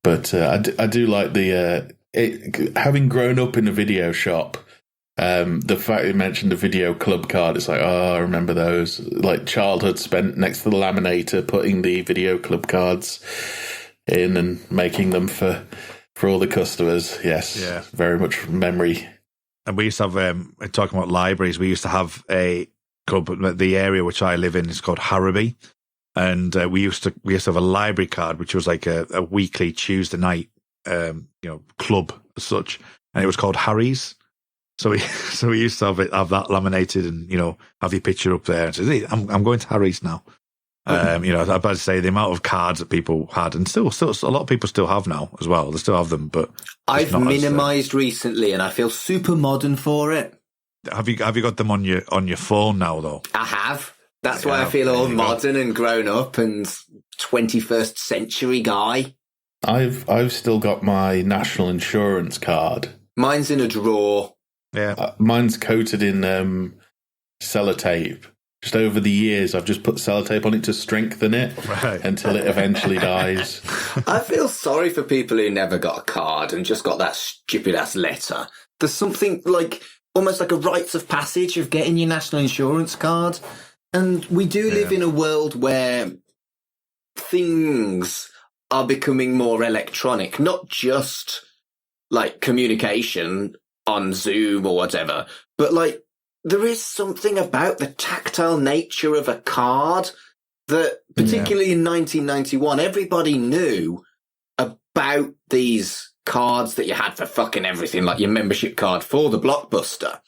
But I do like having grown up in a video shop, the fact you mentioned the video club card, it's like, oh, I remember those. Like childhood spent next to the laminator, putting the video club cards in and making them for all the customers. Yes. Yeah. Very much memory. And we used to have, talking about libraries, we used to have a club, the area which I live in is called Harrowby. And we used to have a library card, which was like a weekly Tuesday night, club as such. And it was called Harry's. So we used to have that laminated and, have your picture up there and say, hey, I'm going to Harry's now. I'm about to say the amount of cards that people had, and still a lot of people still have now as well. They still have them, but I've minimised recently, and I feel super modern for it. Have you got them on your phone now though? I have. That's why I feel all modern and grown up and 21st century guy. I've still got my national insurance card. Mine's in a drawer. Yeah, mine's coated in sellotape. Just over the years, I've just put sellotape on it to strengthen it until it eventually dies. I feel sorry for people who never got a card and just got that stupid-ass letter. There's something like almost like a rites of passage of getting your national insurance card. And we do live in a world where things are becoming more electronic, not just like communication on Zoom or whatever, but like there is something about the tactile nature of a card that, particularly in 1991, everybody knew about these cards that you had for fucking everything, like your membership card for the Blockbuster.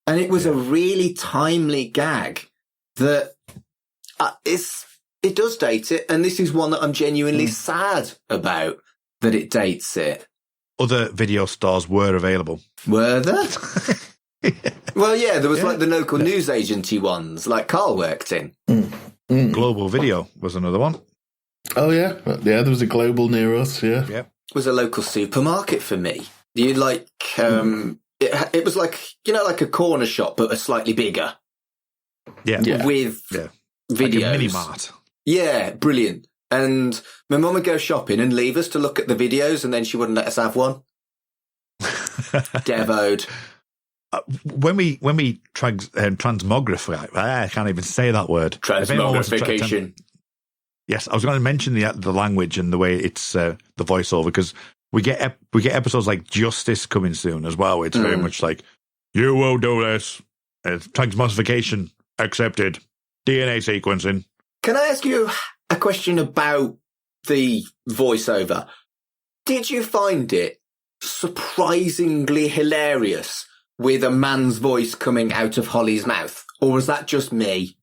And it was a really timely gag that it does date it, and this is one that I'm genuinely sad about, that it dates it. Other video stores were available. Were there? Well, yeah, there was like the local news agency ones, like Carl worked in. Global Video was another one. Oh, yeah. Yeah, there was a Global near us, yeah. Yeah. It was a local supermarket for me. You like, it was like, like a corner shop, but a slightly bigger. Yeah. With videos. Like a mini-mart. Yeah, brilliant. And my mum would go shopping and leave us to look at the videos, and then she wouldn't let us have one. Devoed. When we transmogrify, I can't even say that word. Transmogrification. Yes, I was going to mention the language and the way it's the voiceover, because we get episodes like Justice coming soon as well. It's very much like, you won't do this. Transmogrification accepted. DNA sequencing. Can I ask you a question about the voiceover? Did you find it surprisingly hilarious with a man's voice coming out of Holly's mouth? Or was that just me?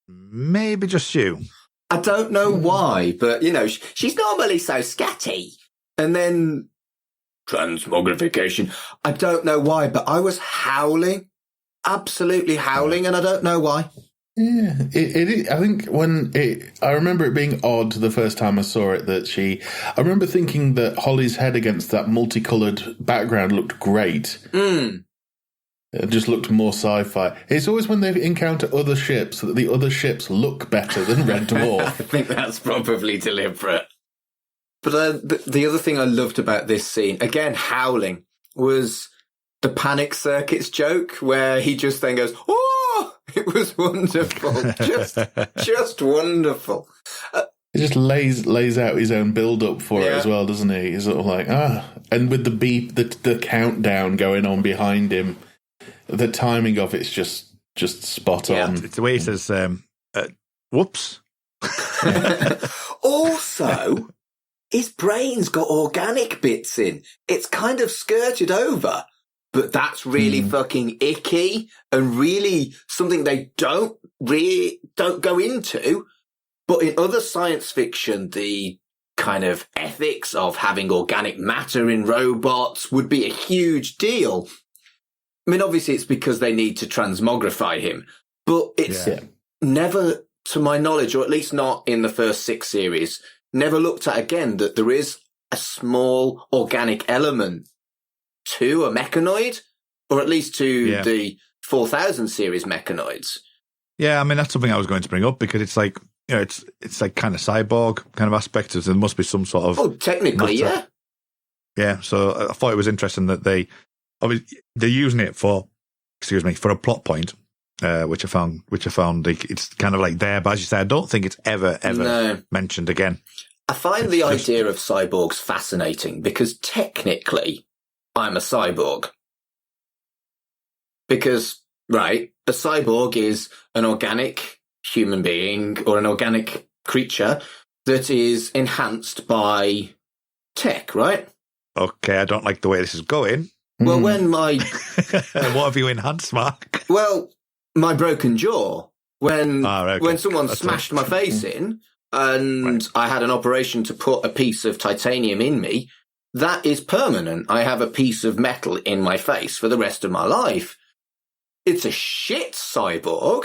Maybe just you. I don't know why, but, she's normally so scatty. And then transmogrification. I don't know why, but I was howling. Absolutely howling, and I don't know why. Yeah, I think I remember it being odd the first time I saw it I remember thinking that Holly's head against that multicoloured background looked great. It just looked more sci-fi. It's always when they encounter other ships that the other ships look better than Red Dwarf. I think that's probably deliberate. But the other thing I loved about this scene, again, howling, was the panic circuits joke where he just then goes, "Oh!" It was wonderful. just wonderful. He just lays out his own build-up for it as well, doesn't he? He's sort of like, and with the beep, the countdown going on behind him, the timing of it's just spot on. It's the way he says, whoops. Also, his brain's got organic bits in. It's kind of skirted over. But that's really fucking icky and really something they don't go into. But in other science fiction, the kind of ethics of having organic matter in robots would be a huge deal. I mean, obviously it's because they need to transmogrify him, but it's never, to my knowledge, or at least not in the first 6 series, never looked at again that there is a small organic element to a mechanoid, or at least to the 4000 series mechanoids. Yeah, I mean, that's something I was going to bring up, because it's like, it's like kind of cyborg kind of aspect. There must be some sort of... Oh, technically, matter. Yeah, so I thought it was interesting that they're using it for a plot point, which I found like, it's kind of like there, but as you say, I don't think it's ever mentioned again. I find the idea of cyborgs fascinating, because technically I'm a cyborg. Because, a cyborg is an organic human being or an organic creature that is enhanced by tech, right? Okay, I don't like the way this is going. Well, when my... What have you enhanced, Mark? Well, my broken jaw. When someone That's smashed my face in and I had an operation to put a piece of titanium in me, that is permanent. I have a piece of metal in my face for the rest of my life. It's a shit cyborg,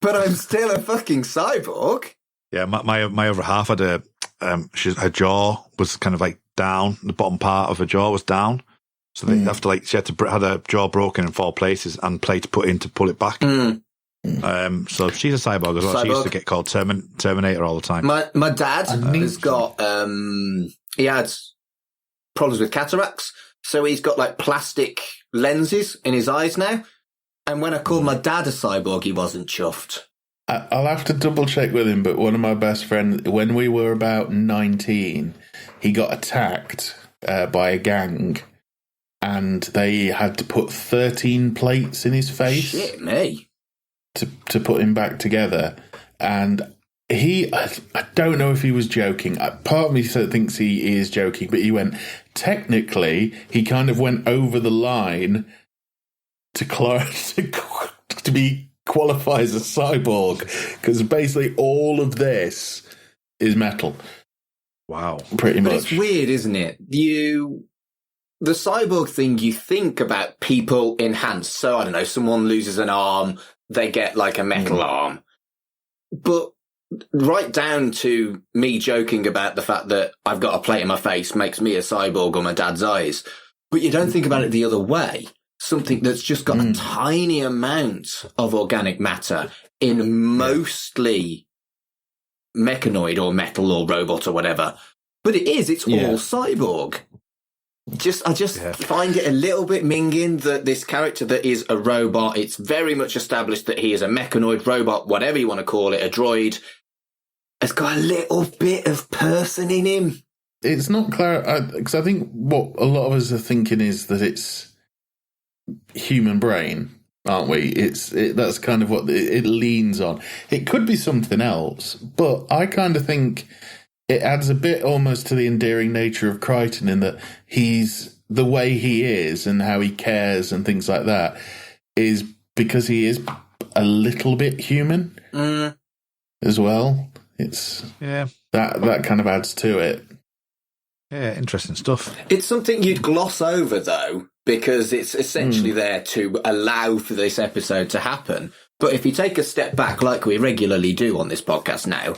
but I'm still a fucking cyborg. Yeah, my other half had her jaw was kind of like down. The bottom part of her jaw was down. So they have to she had her jaw broken in 4 places and plates put in to pull it back. So she's a cyborg as well. She used to get called Terminator all the time. My dad has got, he had problems with cataracts. So he's got like plastic lenses in his eyes now. And when I called my dad a cyborg, he wasn't chuffed. I'll have to double check with him, but one of my best friends, when we were about 19, he got attacked by a gang, and they had to put 13 plates in his face. Shit, me. To put him back together. And I don't know if he was joking. Part of me thinks he is joking, but he went, technically, he kind of went over the line to be qualified as a cyborg, because basically all of this is metal. Wow. Pretty much. But it's weird, isn't it? The cyborg thing, you think about people enhanced. So, I don't know, someone loses an arm, they get like a metal arm. But right down to me joking about the fact that I've got a plate in my face makes me a cyborg on my dad's eyes. But you don't think about it the other way. Something that's just got a tiny amount of organic matter in mostly mechanoid or metal or robot or whatever. But it's all cyborg. I just find it a little bit minging that this character that is a robot, it's very much established that he is a mechanoid robot, whatever you want to call it, a droid, has got a little bit of person in him. It's not clear, because I think what a lot of us are thinking is that it's human brain, aren't we? That's kind of what it leans on. It could be something else, but I kind of think it adds a bit almost to the endearing nature of Crichton in that he's the way he is and how he cares and things like that is because he is a little bit human as well. It's that kind of adds to it. Yeah, interesting stuff. It's something you'd gloss over, though, because it's essentially there to allow for this episode to happen. But if you take a step back, like we regularly do on this podcast now,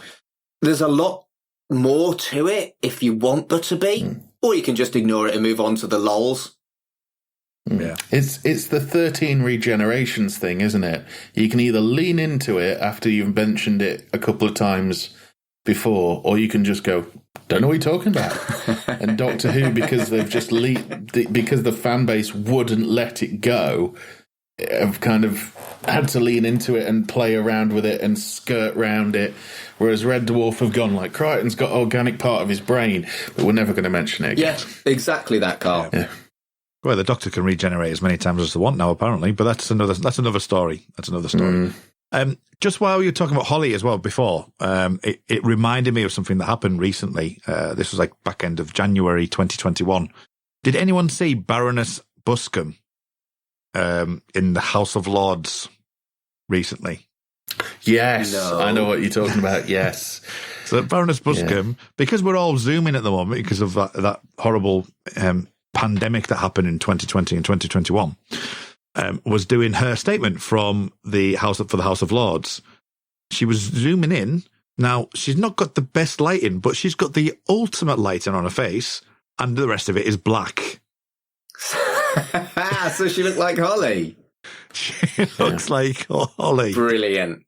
there's a lot more to it if you want there to be, or you can just ignore it and move on to the lols. Yeah, it's the 13 regenerations thing, isn't it? You can either lean into it after you've mentioned it a couple of times before, or you can just go, don't know what you're talking about. And Doctor Who, because they've just because the fan base wouldn't let it go, have kind of had to lean into it and play around with it and skirt round it. Whereas Red Dwarf have gone like, Crichton's got organic part of his brain, but we're never going to mention it again. Yeah, exactly that, Carl. Yeah. Well, the Doctor can regenerate as many times as they want now, apparently, but that's another story. That's another story. Just while you were talking about Holly as well before, it reminded me of something that happened recently. This was like back end of January 2021. Did anyone see Baroness Buscombe in the House of Lords recently? Yes, No. I know what you're talking about, yes. So Baroness Buscombe, because we're all Zooming at the moment because of that horrible pandemic that happened in 2020 and 2021, was doing her statement from the House of Lords. She was zooming in. Now, she's not got the best lighting, but she's got the ultimate lighting on her face, and the rest of it is black. So she looked like Holly. She looks like Holly. Brilliant.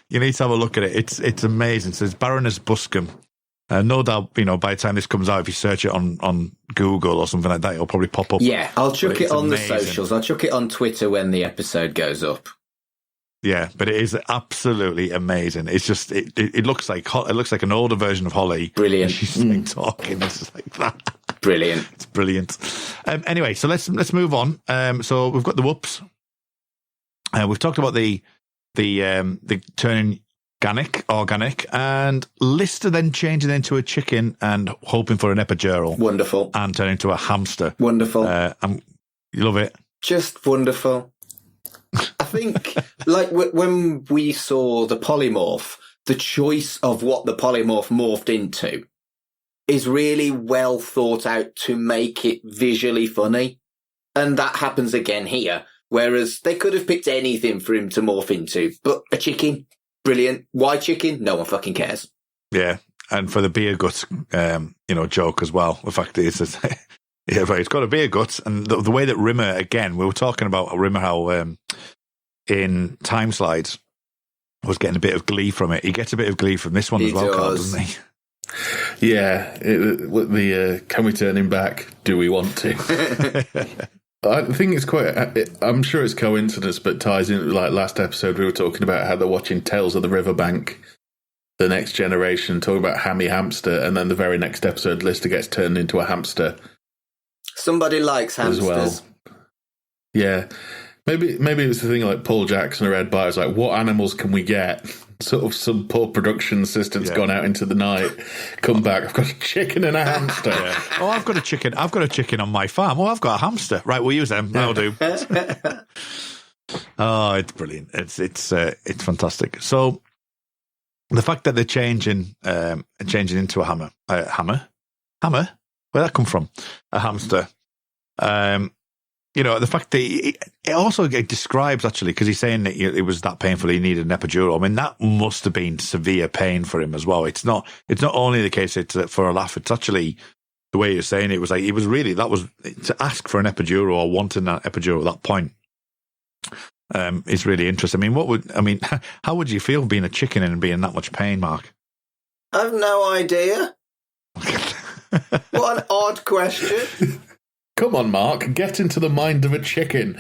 You need to have a look at it. It's amazing. So it's Baroness Buscombe. No doubt, by the time this comes out, if you search it on Google or something like that, it'll probably pop up. Yeah, I'll chuck it on amazing. the socials. I'll chuck it on Twitter when the episode goes up. Yeah, but it is absolutely amazing. It's just it looks like an older version of Holly. Brilliant. She's like talking. It's just like that. Brilliant. It's brilliant. Anyway, so let's move on. So we've got the whoops. We've talked about the turning organic, and Lister then changing into a chicken and hoping for an epidural. Wonderful. And turning into a hamster. Wonderful. You love it. Just wonderful. I think, like, when we saw the polymorph, the choice of what the polymorph morphed into is really well thought out to make it visually funny. And that happens again here. Whereas they could have picked anything for him to morph into, but a chicken, brilliant. Why chicken? No one fucking cares. Yeah, and for the beer gut, joke as well. The fact is, yeah, right, it's got a beer gut, and the way that Rimmer, again, we were talking about Rimmer, how in Time Slides was getting a bit of glee from it. He gets a bit of glee from this one as well, Carl, doesn't he? Yeah, can we turn him back? Do we want to? I think it's I'm sure it's coincidence, but ties in, like last episode we were talking about how they're watching Tales of the Riverbank, The Next Generation, talking about Hammy Hamster, and then the very next episode Lister gets turned into a hamster. Somebody likes hamsters. As well. Yeah. Maybe it was the thing like Paul Jackson or Ed Byers, like, what animals can we get? Sort of some poor production assistant's gone out into the night, come back, I've got a chicken and a hamster. Yeah. Oh, I've got a chicken on my farm. Oh, I've got a hamster. Right, we'll use them. That'll do. Oh, it's brilliant. It's fantastic. So the fact that they're changing into a hammer. Where'd that come from? A hamster. the fact that it also describes, actually, because he's saying that it was that painful, he needed an epidural. I mean, that must have been severe pain for him as well. It's not only the case it's for a laugh. It's actually the way you're saying it was like, that was to ask for an epidural or wanting an epidural at that point. Is really interesting. I mean, how would you feel being a chicken and being in that much pain, Mark? I've no idea. What an odd question. Come on, Mark, get into the mind of a chicken.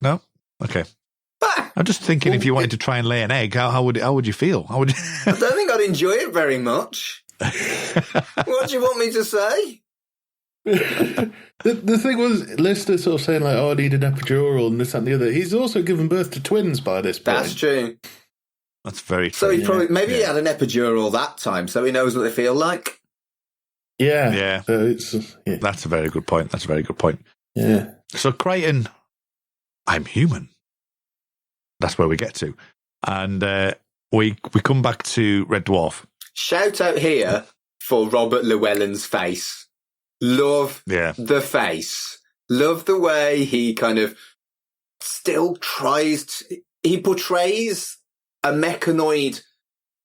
No? Okay. I'm just thinking, if you wanted to try and lay an egg, how would you feel? I don't think I'd enjoy it very much. What do you want me to say? The thing was, Lister sort of saying like, "Oh, I need an epidural," and this, that, and the other. He's also given birth to twins by this point. That's true. That's very true. So he probably he had an epidural that time, so he knows what they feel like. Yeah. So That's a very good point. Yeah. So Crichton, I'm human. That's where we get to, and we come back to Red Dwarf. Shout out here for Robert Llewellyn's face. Love the face. Love the way he kind of still he portrays a mechanoid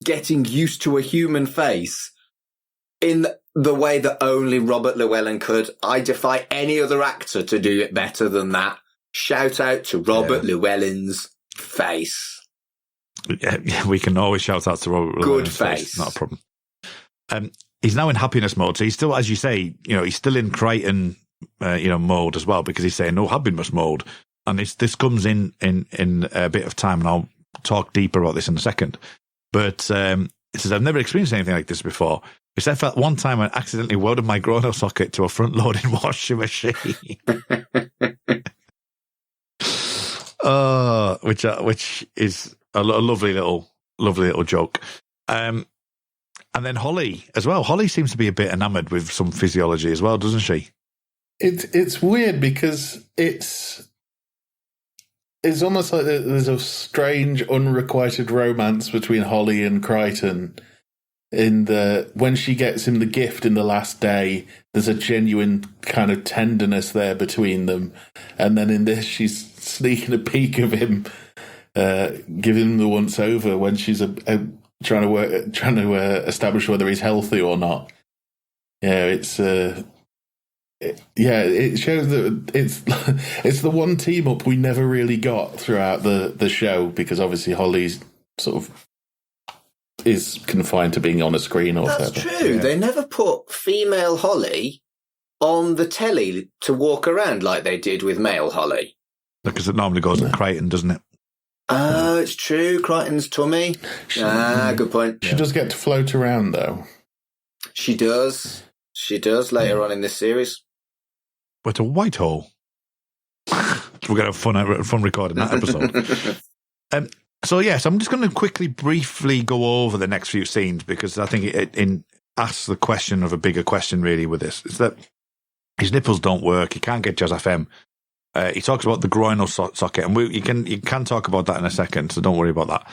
getting used to a human face in the way that only Robert Llewellyn could. I defy any other actor to do it better than that. Shout out to Robert Llewellyn's face. Yeah, we can always shout out to Robert Llewellyn's face. Not a problem. He's now in happiness mode, so he's still, as you say, he's still in Crichton, mode as well, because he's saying no happiness mode, and this comes in a bit of time, and I'll talk deeper about this in a second. But he says, I've never experienced anything like this before, except for one time I accidentally welded my grono socket to a front-loading washing machine. Which is a lovely little joke. And then Holly as well. Holly seems to be a bit enamoured with some physiology as well, doesn't she? It's weird because it's almost like there's a strange unrequited romance between Holly and Crichton. When she gets him the gift in the last day, there's a genuine kind of tenderness there between them. And then in this, she's sneaking a peek of him, giving him the once over when she's trying to establish whether he's healthy or not. Yeah, it shows that it's the one team up we never really got throughout the show, because obviously Holly's sort of is confined to being on a screen or whatever. That's true. Yeah. They never put female Holly on the telly to walk around like they did with male Holly. Because it normally goes to Crichton, doesn't it? Oh, it's true. Crichton's tummy. Good point. She does get to float around, though. She does. Later on in this series. But a white hole. We're going to have fun recording that episode. So I'm just going to briefly go over the next few scenes, because I think it asks the question of a bigger question, really, with this. It's that his nipples don't work. He can't get Jazz FM. He talks about the groinal socket, and you can talk about that in a second, so don't worry about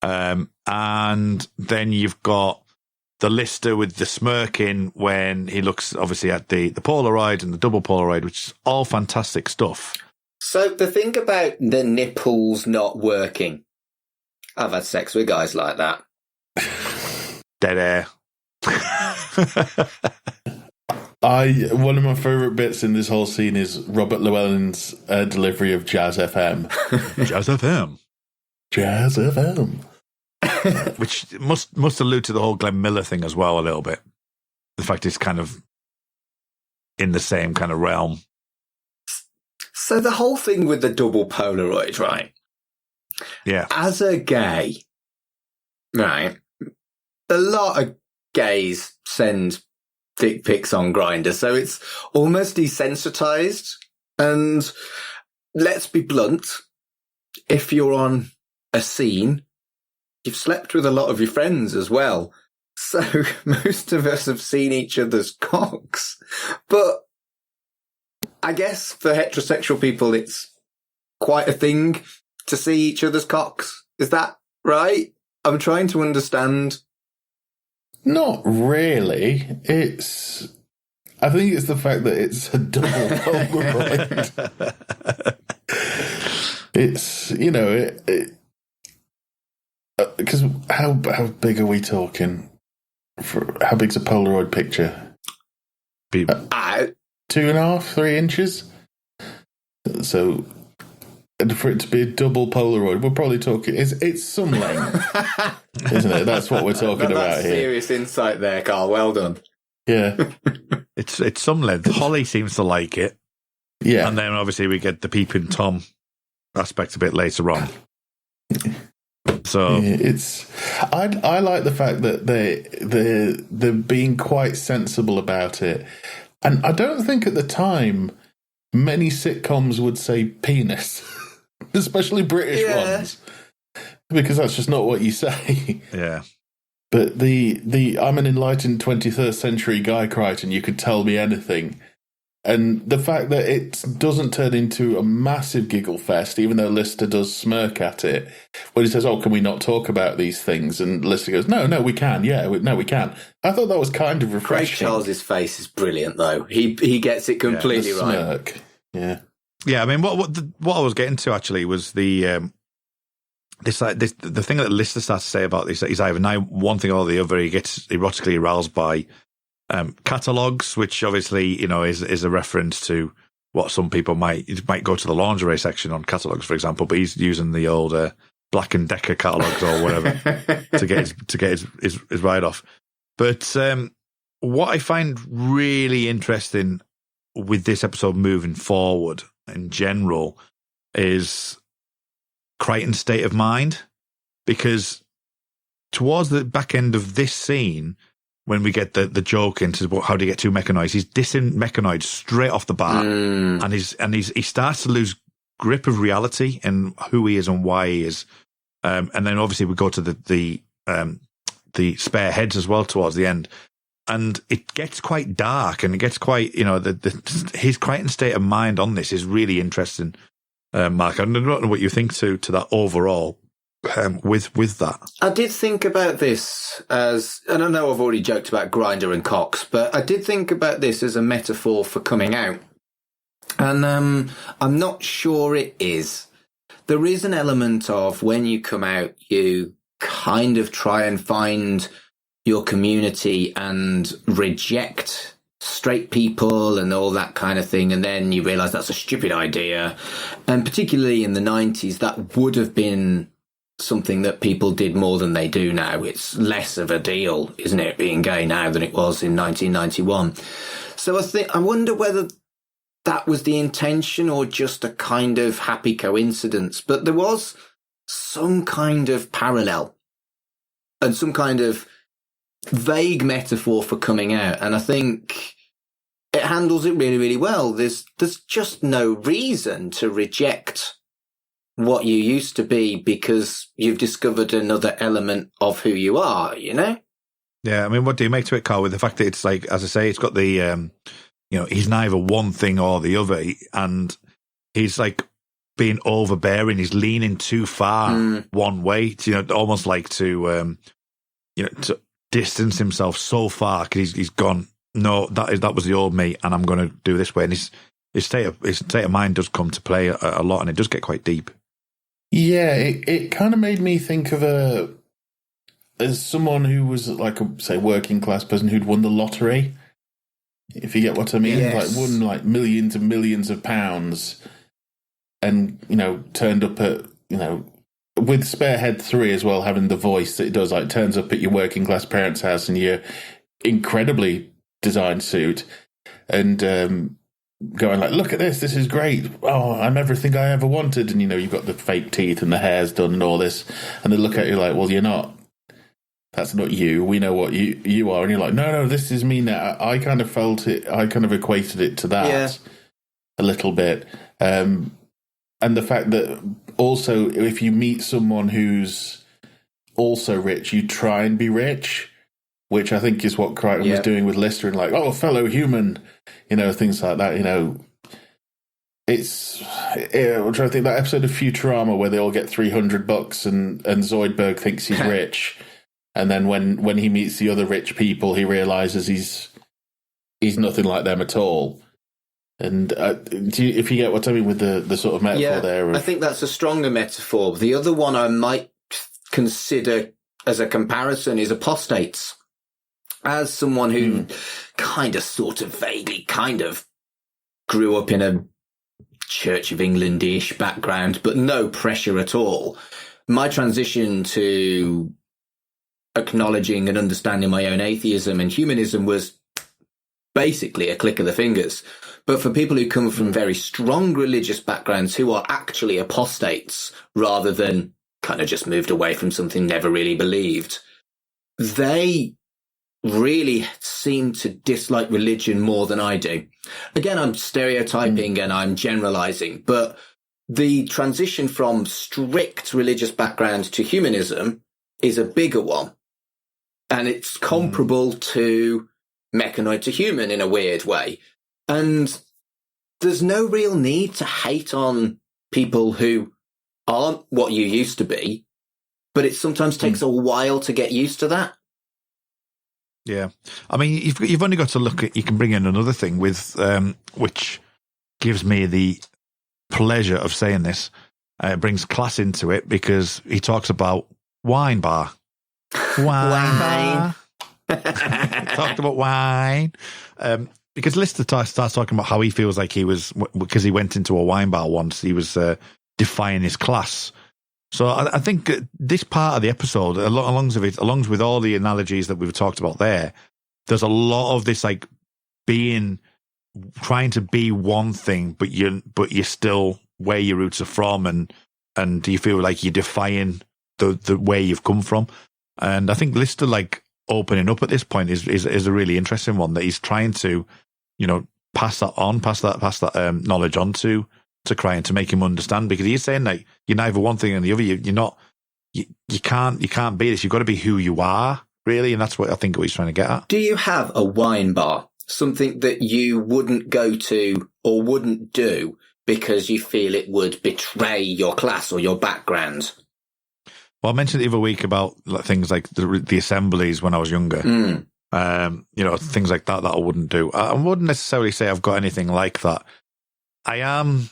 that. And then you've got the Lister with the smirking when he looks, obviously, at the Polaroid and the double Polaroid, which is all fantastic stuff. So the thing about the nipples not working, I've had sex with guys like that. Dead air. One of my favourite bits in this whole scene is Robert Llewellyn's delivery of Jazz FM. Jazz FM. Jazz FM. Which must allude to the whole Glenn Miller thing as well a little bit. The fact it's kind of in the same kind of realm. So the whole thing with the double Polaroid, right? Yeah. As a gay, right, a lot of gays send dick pics on Grindr, so it's almost desensitized. And let's be blunt, if you're on a scene, you've slept with a lot of your friends as well. So most of us have seen each other's cocks. But I guess for heterosexual people, it's quite a thing to see each other's cocks. Is that right? I'm trying to understand. Not really. It's... I think it's the fact that it's a double Polaroid. It's, you know, because how big are we talking? How big's a Polaroid picture? 2.5, 3 inches. So, and for it to be a double Polaroid, we're probably talking. It's some length, isn't it? That's what we're talking about here. Serious insight there, Carl. Well done. Yeah, it's some length. Holly seems to like it. Yeah, and then obviously we get the peeping Tom aspect a bit later on. So it's I like the fact that they're being quite sensible about it, and I don't think at the time many sitcoms would say penis, especially British ones, because that's just not what you say. Yeah. But the I'm an enlightened 21st century guy, Crichton, you could tell me anything. And the fact that it doesn't turn into a massive giggle fest, even though Lister does smirk at it, when he says, "Oh, can we not talk about these things?" And Lister goes, "No, we can. Yeah, we can." I thought that was kind of refreshing. Craig Charles's face is brilliant, though. He gets it completely the right. Smirk. Yeah. I mean, what I was getting to actually was the thing that Lister starts to say about this. He's either now one thing or the other. He gets erotically aroused by catalogs, which obviously, you know, is a reference to what some people might go to the lingerie section on catalogs, for example. But he's using the old Black and Decker catalogs or whatever to get his ride off. But what I find really interesting with this episode moving forward in general is Crichton's state of mind, because towards the back end of this scene, when we get the joke into how do you get too mechanized, he's dissing mechanoid straight off the bat, and he starts to lose grip of reality and who he is and why he is, and then obviously we go to the spare heads as well towards the end, and it gets quite dark and it gets quite, you know, his Crichton state of mind on this is really interesting. Mark, I don't know what you think to that overall. With that, I did think about this as, and I know I've already joked about Grinder and Cox, but I did think about this as a metaphor for coming out, and I'm not sure it is. There is an element of when you come out, you kind of try and find your community and reject straight people and all that kind of thing, and then you realise that's a stupid idea. And particularly in the 90s, that would have been something that people did more than they do now. It's less of a deal, isn't it, being gay now than it was in 1991. So I wonder whether that was the intention or just a kind of happy coincidence. But there was some kind of parallel and some kind of vague metaphor for coming out, and I think it handles it really, really well. There's just no reason to reject what you used to be because you've discovered another element of who you are, you know? Yeah, I mean, what do you make to it, Carl, with the fact that it's like, as I say, it's got the, you know, he's neither one thing or the other, and he's like being overbearing, he's leaning too far one way, to, you know, almost like to, you know, to distance himself so far because he's gone, no, that was the old me, and I'm going to do this way. And his state of mind does come to play a lot, and it does get quite deep. Yeah, it kind of made me think of as someone who was like a, say, working class person who'd won the lottery, if you get what I mean. Yes. Like won like millions and millions of pounds, and, you know, turned up at, you know, with Sparehead 3 as well, having the voice that it does, like turns up at your working class parents' house in your incredibly designed suit and going like, look at this is great. Oh, I'm everything I ever wanted. And, you know, you've got the fake teeth and the hair's done and all this. And they look at you like, well, you're not. That's not you. We know what you are. And you're like, no, this is me now. I kind of felt it. I kind of equated it to that a little bit. And the fact that also, if you meet someone who's also rich, you try and be rich, which I think is what Crichton was doing with Lister, and like, oh, fellow human, you know, things like that. You know, I'm trying to think that episode of Futurama where they all get $300 and Zoidberg thinks he's rich, and then when he meets the other rich people, he realizes he's he's nothing like them at all. And if you get what I mean with the sort of metaphor there. I think that's a stronger metaphor. The other one I might consider as a comparison is apostates. As someone who kind of, sort of, vaguely, kind of grew up in a Church of England-ish background, but no pressure at all, my transition to acknowledging and understanding my own atheism and humanism was basically a click of the fingers. But for people who come from very strong religious backgrounds who are actually apostates rather than kind of just moved away from something never really believed, they really seem to dislike religion more than I do. Again, I'm stereotyping and I'm generalizing, but the transition from strict religious background to humanism is a bigger one. And it's comparable to mechanoid to human in a weird way. And there's no real need to hate on people who aren't what you used to be, but it sometimes takes a while to get used to that. Yeah. I mean, you've only got to look at, you can bring in another thing with, which gives me the pleasure of saying this. It brings class into it because he talks about wine bar. Wine. Talked about wine. Because Lister starts talking about how he feels like he was, because he went into a wine bar once, he was defying his class. So I think this part of the episode, along with all the analogies that we've talked about there's a lot of this like trying to be one thing, but you're still where your roots are from, and you feel like you're defying the way you've come from. And I think Lister like opening up at this point is a really interesting one, that he's trying to, pass that knowledge on to Cryan to make him understand, because he's saying that you're neither one thing and the other. You're not. You can't be this. You've got to be who you are, really, and that's what I think what he's trying to get at. Do you have a wine bar, something that you wouldn't go to or wouldn't do because you feel it would betray your class or your background? Well, I mentioned the other week about things like the assemblies when I was younger. Things like that I wouldn't do. I wouldn't necessarily say I've got anything like that. I am.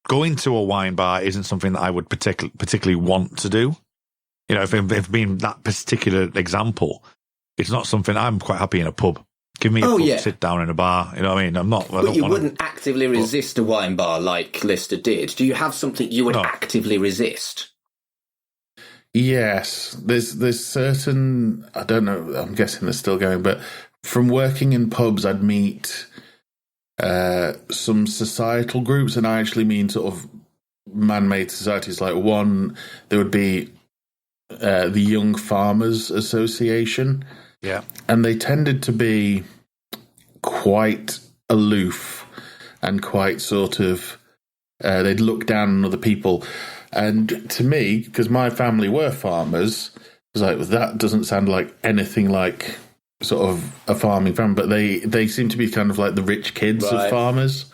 Going to a wine bar isn't something that I would particularly want to do. If being that particular example, it's not something. I'm quite happy in a pub. Give me a pub, sit down in a bar. You know what I mean? I'm not. But you wouldn't actively resist a wine bar like Lister did. Do you have something you would actively resist? Yes, there's certain. I don't know. I'm guessing they're still going, but from working in pubs, I'd meet some societal groups, and I actually mean sort of man-made societies. Like one, there would be the Young Farmers Association. Yeah. And they tended to be quite aloof and quite sort of, they'd look down on other people. And to me, because my family were farmers, I was like, well, that doesn't sound like anything like sort of a farming family, but they seem to be kind of like the rich kids of farmers.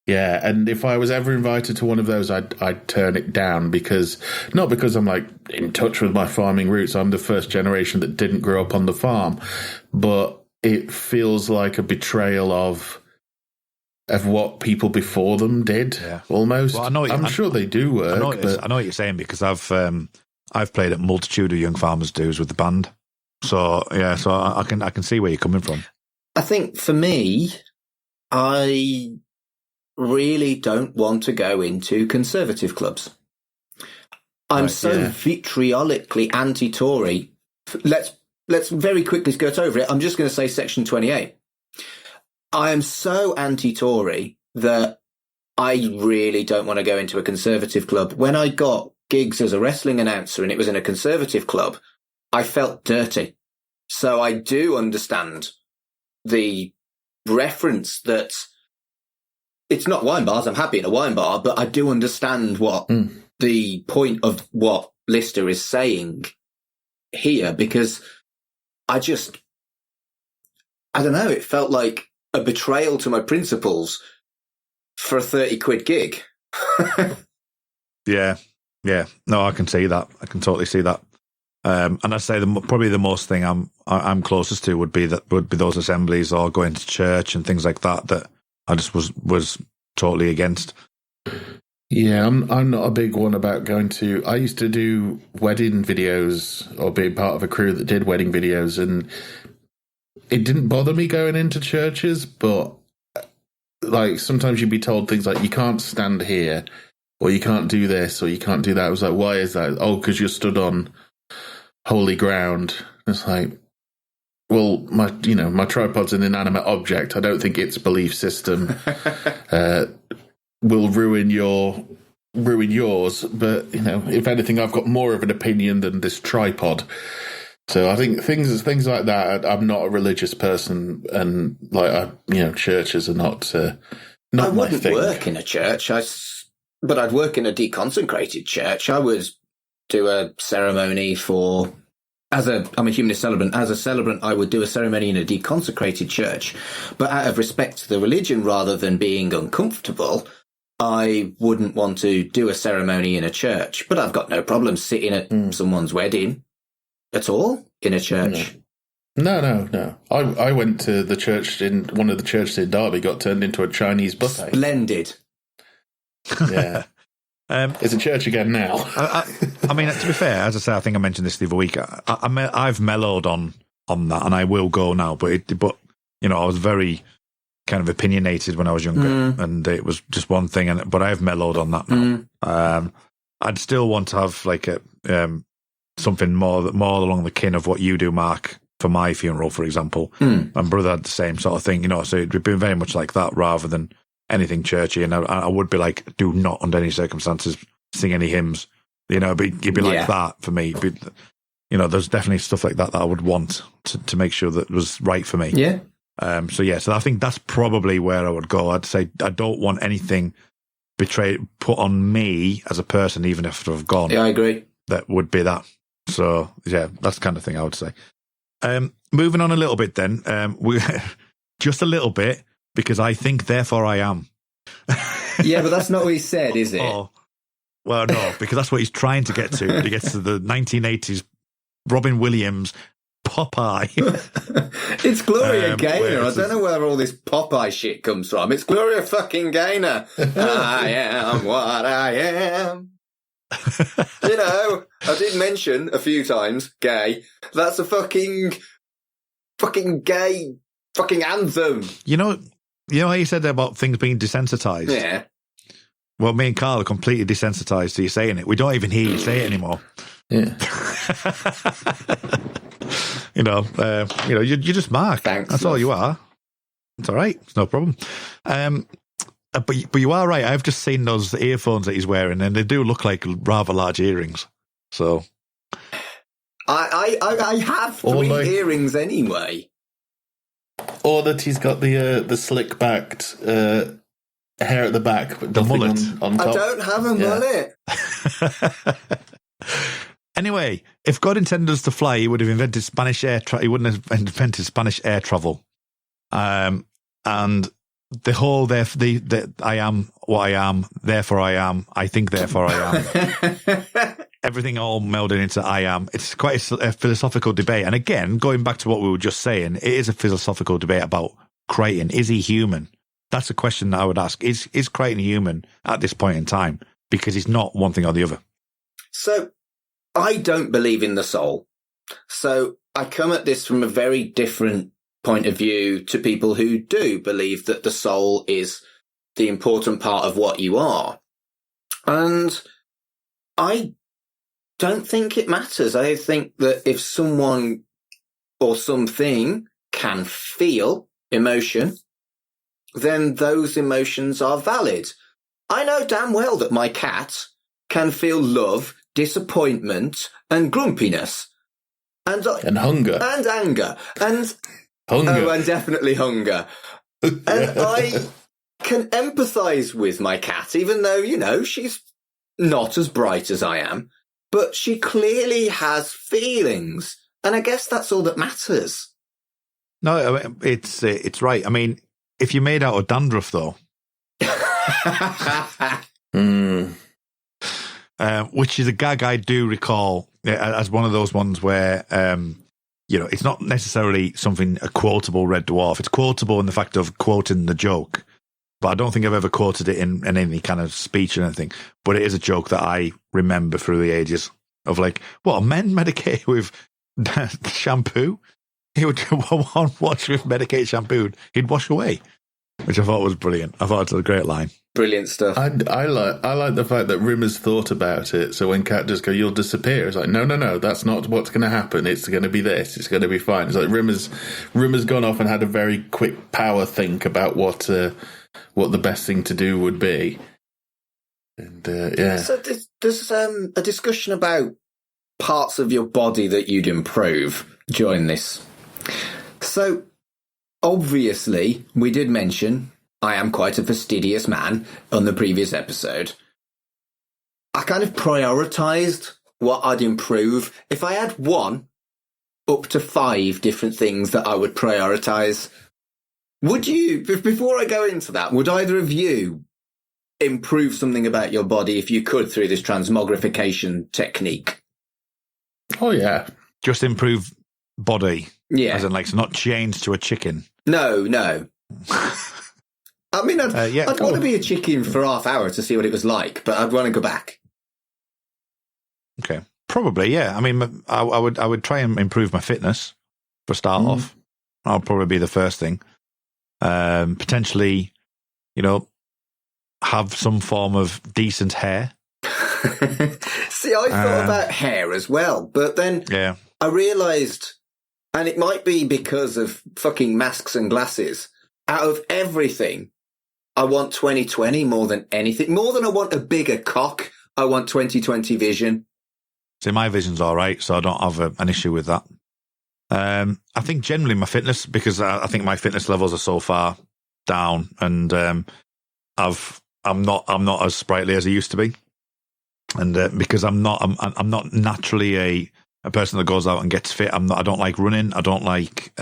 Yeah, and if I was ever invited to one of those, I'd turn it down, not because I'm like in touch with my farming roots. I'm the first generation that didn't grow up on the farm, but it feels like a betrayal of what people before them did. Yeah. Almost. Well, I'm sure they do work. I know what you're saying, because I've played at a multitude of Young Farmers dues with the band. So yeah, I can see where you're coming from. I think for me, I really don't want to go into conservative clubs. I'm vitriolically anti-Tory. Let's very quickly skirt over it. I'm just going to say Section 28. I am so anti-Tory that I really don't want to go into a conservative club. When I got gigs as a wrestling announcer and it was in a conservative club, I felt dirty. So I do understand the reference that it's not wine bars. I'm happy in a wine bar, but I do understand what the point of what Lister is saying here, because I don't know, it felt like a betrayal to my principles for a 30 quid gig. Yeah. No, I can see that. I can totally see that. And I'd say probably the most thing I'm closest to would be those assemblies or going to church and things like that. That I just was totally against. Yeah, I'm not a big one about going to. I used to do wedding videos or be part of a crew that did wedding videos, and it didn't bother me going into churches, but like sometimes you'd be told things like you can't stand here, or you can't do this, or you can't do that. I was like, why is that? Oh, because you're stood on holy ground. It's like, well, my tripod's an inanimate object. I don't think its belief system will ruin yours. But if anything, I've got more of an opinion than this tripod. So I think things like that. I'm not a religious person, and churches are not. Not I wouldn't my thing. work in a church, but I'd work in a deconsecrated church. I would do a ceremony I'm a humanist celebrant. As a celebrant, I would do a ceremony in a deconsecrated church. But out of respect to the religion, rather than being uncomfortable, I wouldn't want to do a ceremony in a church. But I've got no problem sitting at someone's wedding at all in a church. No. I went to the church in one of the churches in Derby, got turned into a Chinese buffet. Splendid. Yeah. It's a church again now. I mean, to be fair, as I say, I think I mentioned this the other week. I've mellowed on that, and I will go now. But I was very kind of opinionated when I was younger, and it was just one thing. But I've mellowed on that now. I'd still want to have like something more along the kin of what you do, Mark, for my funeral, for example. My brother had the same sort of thing, so it'd be very much like that rather than anything churchy. And I would be like, do not under any circumstances sing any hymns. It'd be like that for me. There's definitely stuff like that I would want to make sure that was right for me. Yeah. So I think that's probably where I would go. I'd say I don't want anything put on me as a person, even if I've gone. Yeah, I agree. That would be that. So yeah, that's the kind of thing I would say. Moving on a little bit then, we just a little bit, because I think therefore I am. Yeah, but that's not what he said, is it? Oh, well, no, because that's what he's trying to get to. He gets to the 1980s Robin Williams Popeye. It's Gloria Gaynor. I don't is- know where all this Popeye shit comes from. It's Gloria fucking Gaynor. I am what I am. I did mention a few times gay. That's a fucking gay fucking anthem. You know how you said about things being desensitized? Yeah. Well, me and Carl are completely desensitized to you saying it. We don't even hear you say it anymore. Yeah. You're just Mark. Thanks, That's all love. you are. It's all right. It's no problem. But you are right. I've just seen those earphones that he's wearing, and they do look like rather large earrings. So I have three earrings anyway. Or that he's got the slick backed hair at the back, but The nothing mullet. on top. I don't have a mullet. Anyway, if God intended us to fly, he would have invented Spanish air. He wouldn't have invented Spanish air travel. And the whole the I am what I am, therefore I am. I think therefore I am. Everything all melded into I am. It's quite a philosophical debate. And again, going back to what we were just saying, it is a philosophical debate about Crichton. Is he human? That's a question that I would ask. Is Crichton human at this point in time? Because he's not one thing or the other. So, I don't believe in the soul. So, I come at this from a very different point of view to people who do believe that the soul is the important part of what you are. And I don't think it matters. I think that if someone or something can feel emotion, then those emotions are valid. I know damn well that my cat can feel love, disappointment, and grumpiness. And hunger. And anger. And Hunger. Oh, and definitely hunger. And I can empathise with my cat, even though, she's not as bright as I am. But she clearly has feelings. And I guess that's all that matters. No, it's right. I mean, if you're made out of dandruff, though. which is a gag I do recall as one of those ones where, it's not necessarily a quotable Red Dwarf. It's quotable in the fact of quoting the joke, but I don't think I've ever quoted it in any kind of speech or anything. But it is a joke that I remember through the ages of like, what, men medicate with shampoo? He would wash with medicated shampoo. He'd wash away, which I thought was brilliant. I thought it was a great line. Brilliant stuff. I like the fact that Rimmer's thought about it. So when Cat just go, "You'll disappear," it's like, no, that's not what's going to happen. It's going to be this. It's going to be fine. It's like Rimmer's gone off and had a very quick power think about what the best thing to do would be. And yeah. So there's a discussion about parts of your body that you'd improve during this. So obviously, we did mention I am quite a fastidious man on the previous episode. I kind of prioritised what I'd improve. If I had 1 up to 5 different things that I would prioritise, would you, before I go into that, would either of you improve something about your body if you could through this transmogrification technique? Oh, yeah. Just improve body. Yeah. As in, like, not change to a chicken. No. I mean, I'd want to be a chicken for half hour to see what it was like, but I'd want to go back. Okay. Probably, yeah. I mean, I would try and improve my fitness for start off. That'll probably be the first thing. Potentially, have some form of decent hair. See, I thought about hair as well, but then I realised, and it might be because of fucking masks and glasses, out of everything, I want 20/20 more than anything. More than I want a bigger cock, I want 20/20 vision. See, my vision's all right, so I don't have an issue with that. I think generally my fitness, because I think my fitness levels are so far down, and I'm not as sprightly as I used to be, and because I'm not naturally a person that goes out and gets fit. I don't like running. I don't like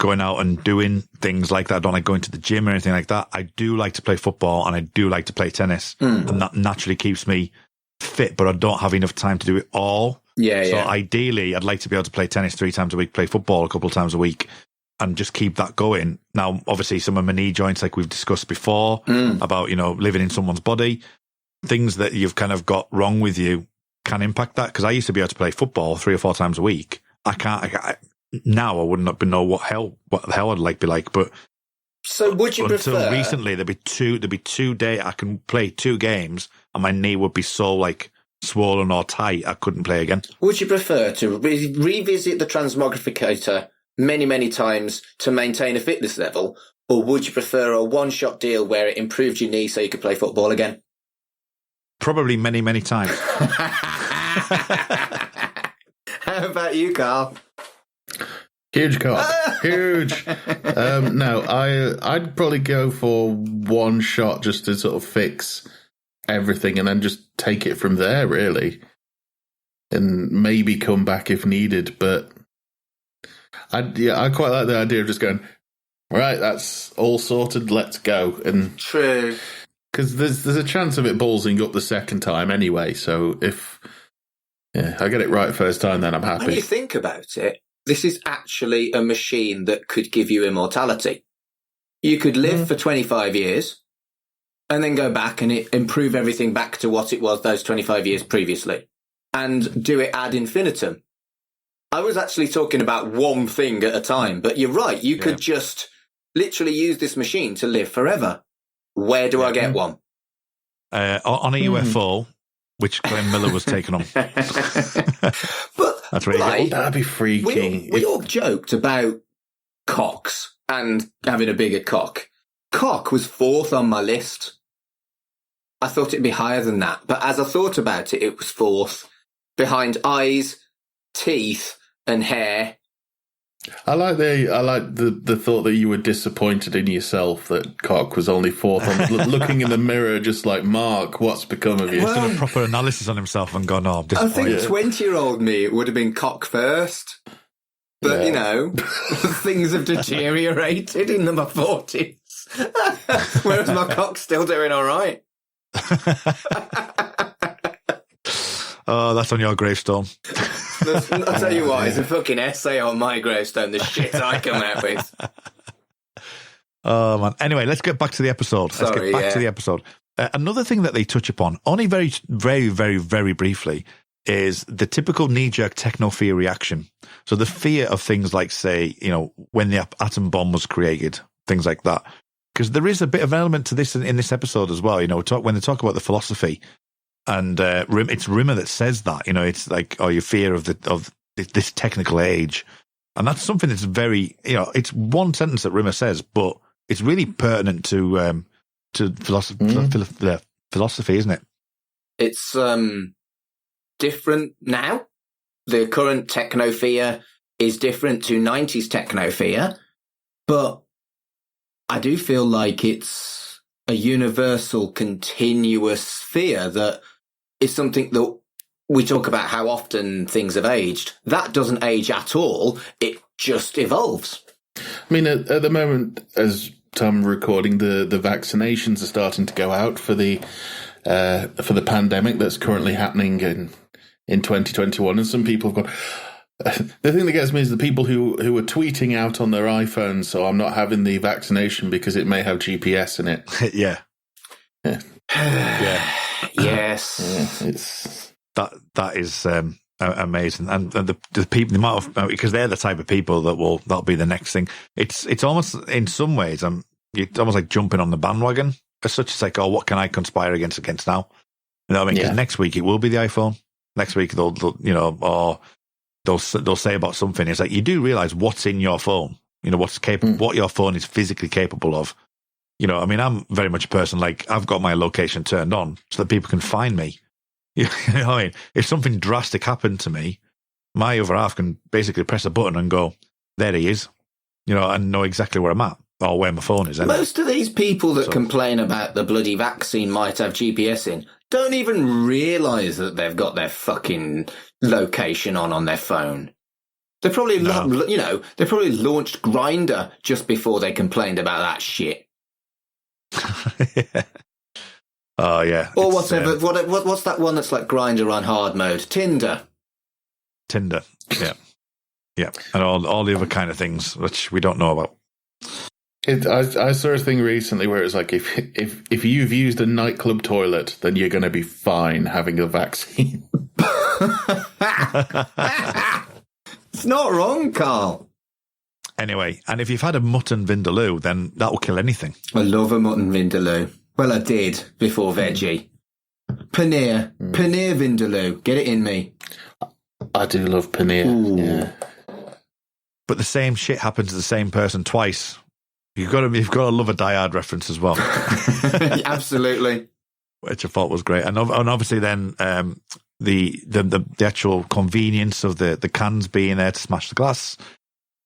going out and doing things like that. I don't like going to the gym or anything like that. I do like to play football and I do like to play tennis, and that naturally keeps me fit, but I don't have enough time to do it all. So ideally, I'd like to be able to play tennis 3 times a week, play football a couple of times a week, and just keep that going. Now, obviously, some of my knee joints, like we've discussed before, about, living in someone's body, things that you've kind of got wrong with you can impact that. Because I used to be able to play football 3 or 4 times a week. Now I wouldn't know what the hell I'd be like. But so would you until prefer? Recently, there'd be 2 days I can play 2 games, and my knee would be so swollen or tight I couldn't play again. Would you prefer to revisit the transmogrificator many, many times to maintain a fitness level, or would you prefer a one-shot deal where it improved your knee so you could play football again? Probably many, many times. How about you, Carl? Huge cock. Huge. No, I'd probably go for 1 shot just to sort of fix everything and then just take it from there, really. And maybe come back if needed. But I quite like the idea of just going, right, that's all sorted, let's go. And true. Because there's a chance of it ballsing up the second time anyway. So if I get it right first time, then I'm happy. When you think about it, this is actually a machine that could give you immortality. You could live for 25 years and then go back and improve everything back to what it was those 25 years previously and do it ad infinitum. I was actually talking about one thing at a time, but you're right. You could just literally use this machine to live forever. Where do I get one? On a UFO, which Glenn Miller was taken on. But that's really good. That'd be freaky. We all joked about cocks and having a bigger cock. Cock was 4th on my list. I thought it'd be higher than that, but as I thought about it, it was 4th, behind eyes, teeth, and hair. I like the thought that you were disappointed in yourself that cock was only 4th on looking in the mirror, just like, Mark, what's become of you? He's done a proper analysis on himself and gone, I'm disappointed. I think 20-year-old me would have been cock first. But, things have deteriorated in my 40s. Whereas my cock's still doing all right. Oh, that's on your gravestone. I'll tell you what, it's a fucking essay on my gravestone, the shit I come out with. Oh, man. Anyway, let's get back to the episode. Another thing that they touch upon, only very, very, very, very briefly, is the typical knee-jerk techno-fear reaction. So the fear of things like, say, when the atom bomb was created, things like that. Because there is a bit of an element to this in this episode as well. When they talk about the philosophy, and it's Rimmer that says that. It's like, you fear of this technical age, and that's something that's very, it's one sentence that Rimmer says, but it's really pertinent to philosophy, isn't it? It's different now. The current techno-fear is different to 90s techno-fear, but I do feel like it's a universal, continuous fear that is something that we talk about how often things have aged. That doesn't age at all. It just evolves. I mean, at the moment, as time recording, the vaccinations are starting to go out for the pandemic that's currently happening in 2021, and some people have gone. The thing that gets me is the people who are tweeting out on their iPhones, so I'm not having the vaccination because it may have GPS in it. Yeah. Yes. Yeah, it's that is amazing, and the people, the amount of, because they're the type of people that'll be the next thing. It's almost, in some ways, it's almost like jumping on the bandwagon. As such, it's like, oh, what can I conspire against now? You know what I mean? Because next week it will be the iPhone. Next week they'll say about something. It's like, you do realize what's in your phone. What's capable, what your phone is physically capable of. I mean, I'm very much a person, like, I've got my location turned on so that people can find me. You know what I mean? If something drastic happened to me, my other half can basically press a button and go, there he is, and know exactly where I'm at or where my phone is. Anyway. Most of these people that complain about the bloody vaccine might have GPS in don't even realise that they've got their fucking location on their phone. They probably, they probably launched Grindr just before they complained about that shit. Yeah. Oh, yeah. Or whatever. What's that one that's like Grindr on hard mode? Tinder. Yeah. Yeah. And all the other kind of things which we don't know about. I saw a thing recently where it's like, if you've used a nightclub toilet, then you're going to be fine having a vaccine. It's not wrong, Carl. Anyway, and if you've had a mutton vindaloo, then that will kill anything. I love a mutton vindaloo. Well, I did before veggie. Paneer vindaloo. Get it in me. I do love paneer. Ooh. Yeah. But the same shit happens to the same person twice. You've got to love a Die Hard reference as well. Absolutely. Which I thought was great, and obviously then the actual convenience of the cans being there to smash the glass,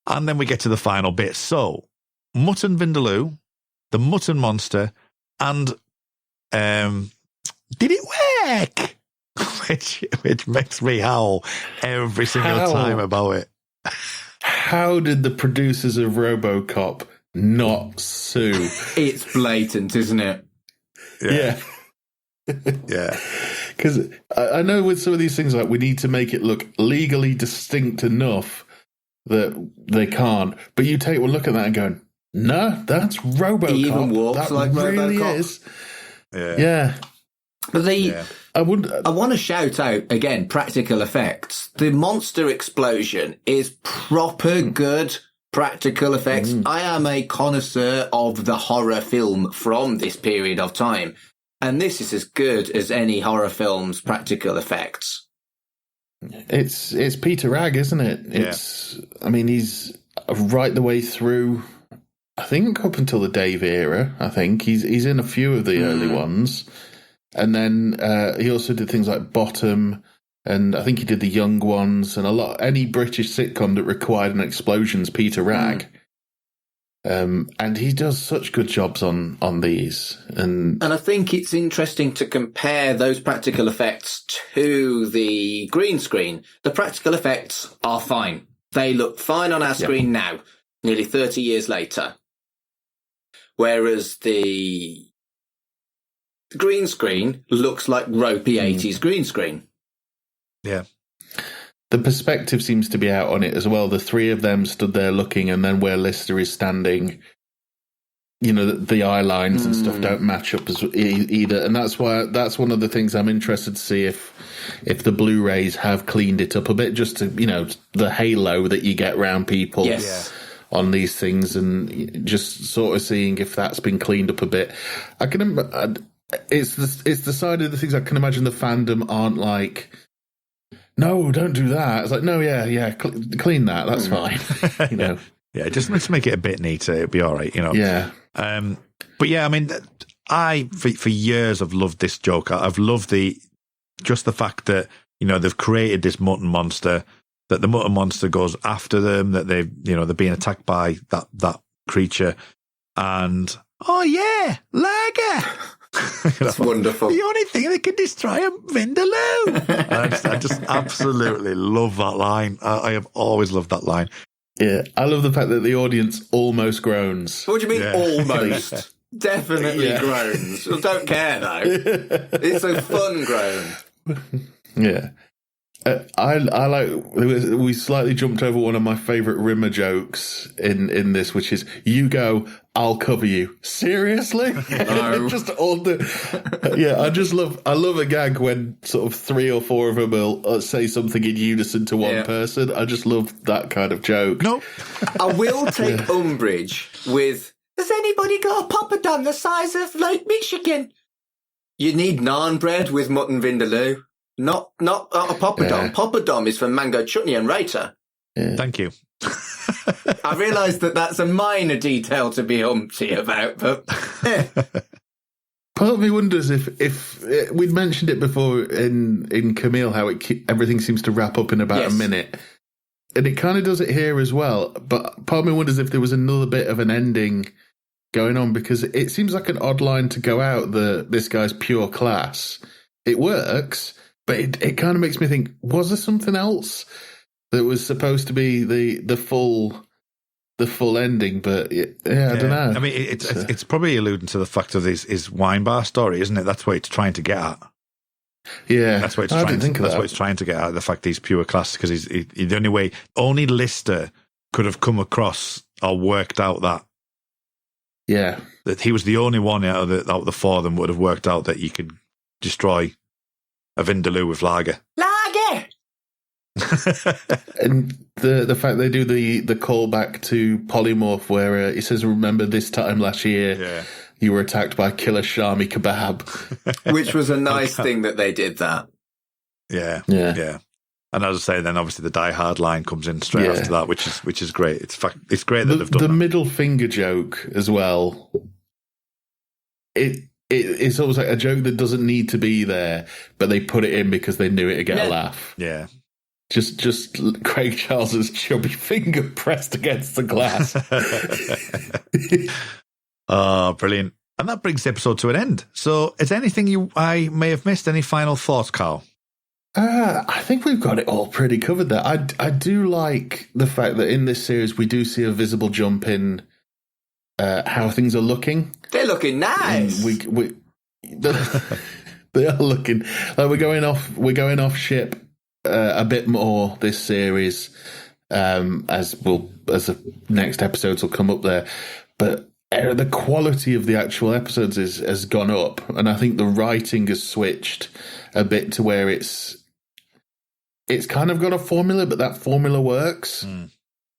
and then we get to the final bit. So, mutton vindaloo, the mutton monster, and did it work? which makes me howl every single time about it. How did the producers of RoboCop not sue? It's blatant, isn't it? Yeah. Yeah. Because I know with some of these things, like, we need to make it look legally distinct enough that they can't. But you take one look at that and go, no, that's RoboCop. He even walks that like really RoboCop. Is. Yeah. But I want to shout out, again, practical effects. The monster explosion is proper good practical effects. I am a connoisseur of the horror film from this period of time, and this is as good as any horror film's practical effects. It's Peter Ragg, isn't it? It's. I mean, he's right the way through. I think up until the Dave era. I think he's in a few of the early ones. And then he also did things like Bottom, and I think he did the Young Ones, and any British sitcom that required an explosion's Peter Ragg. And he does such good jobs on these. And I think it's interesting to compare those practical effects to the green screen. The practical effects are fine. They look fine on our screen now, nearly 30 years later. Whereas the green screen looks like ropey 80s green screen. Yeah. The perspective seems to be out on it as well. The three of them stood there looking, and then where Lister is standing, you know, the eye lines and stuff don't match up as either. And that's one of the things I'm interested to see if the Blu-rays have cleaned it up a bit, just to, you know, the halo that you get around people on these things, and just sort of seeing if that's been cleaned up a bit. It's the side of the things I can imagine the fandom aren't like, no, don't do that. It's like, no, clean that. That's fine. You know, just let's make it a bit neater. It'll be all right. You know, But yeah, I mean, for years I've loved this joke. I've loved the fact that, you know, they've created this mutton monster, that the mutton monster goes after them, that they're being attacked by that creature, and Lager. That's wonderful. The only thing that can destroy him, Vindaloo. I just absolutely love that line. I have always loved that line. Yeah, I love the fact that the audience almost groans. What do you mean almost? Definitely groans. I don't care though. It's a fun groan. Yeah. I like, we slightly jumped over one of my favourite Rimmer jokes in this, which is, you go, I'll cover you. Seriously? No. Just all I love a gag when sort of three or four of them will say something in unison to one person. I just love that kind of joke. No. I will take umbrage with, has anybody got a poppadom the size of Lake Michigan? You need naan bread with mutton vindaloo. Not a poppadom. Yeah. Poppadom is for mango chutney and raita. Yeah. Thank you. I realise that's a minor detail to be umpty about, but Part of me wonders if we'd mentioned it before in Camille, how everything seems to wrap up in about a minute, and it kind of does it here as well. But part of me wonders if there was another bit of an ending going on, because it seems like an odd line to go out. This guy's pure class. It works. But it kind of makes me think, was there something else that was supposed to be the full ending? But I don't know. I mean, it's probably alluding to the fact of his wine bar story, isn't it? That's what it's trying to get at. Yeah, that's what it's trying to get at. The fact he's pure class, because the only Lister could have come across or worked out that. Yeah, that he was the only one out of the four of them would have worked out that you could destroy a Vindaloo with lager. Lager! And the fact they do the callback to Polymorph, where he says, remember this time last year you were attacked by Killer Shami Kebab. Which was a nice thing that they did that. Yeah. And as I say, then obviously the Die Hard line comes in straight after that, which is great. It's great that they've done the that. middle finger joke as well. It's almost like a joke that doesn't need to be there, but they put it in because they knew it'd get a laugh. Yeah. Just Craig Charles's chubby finger pressed against the glass. Oh, brilliant. And that brings the episode to an end. So is there anything I may have missed? Any final thoughts, Carl? I think we've got it all pretty covered there. I do like the fact that in this series we do see a visible jump in how things are looking. They're looking nice. They are looking like we're going off ship a bit more this series, as the next episodes will come up there. But the quality of the actual episodes has gone up, and I think the writing has switched a bit to where it's kind of got a formula, but that formula works.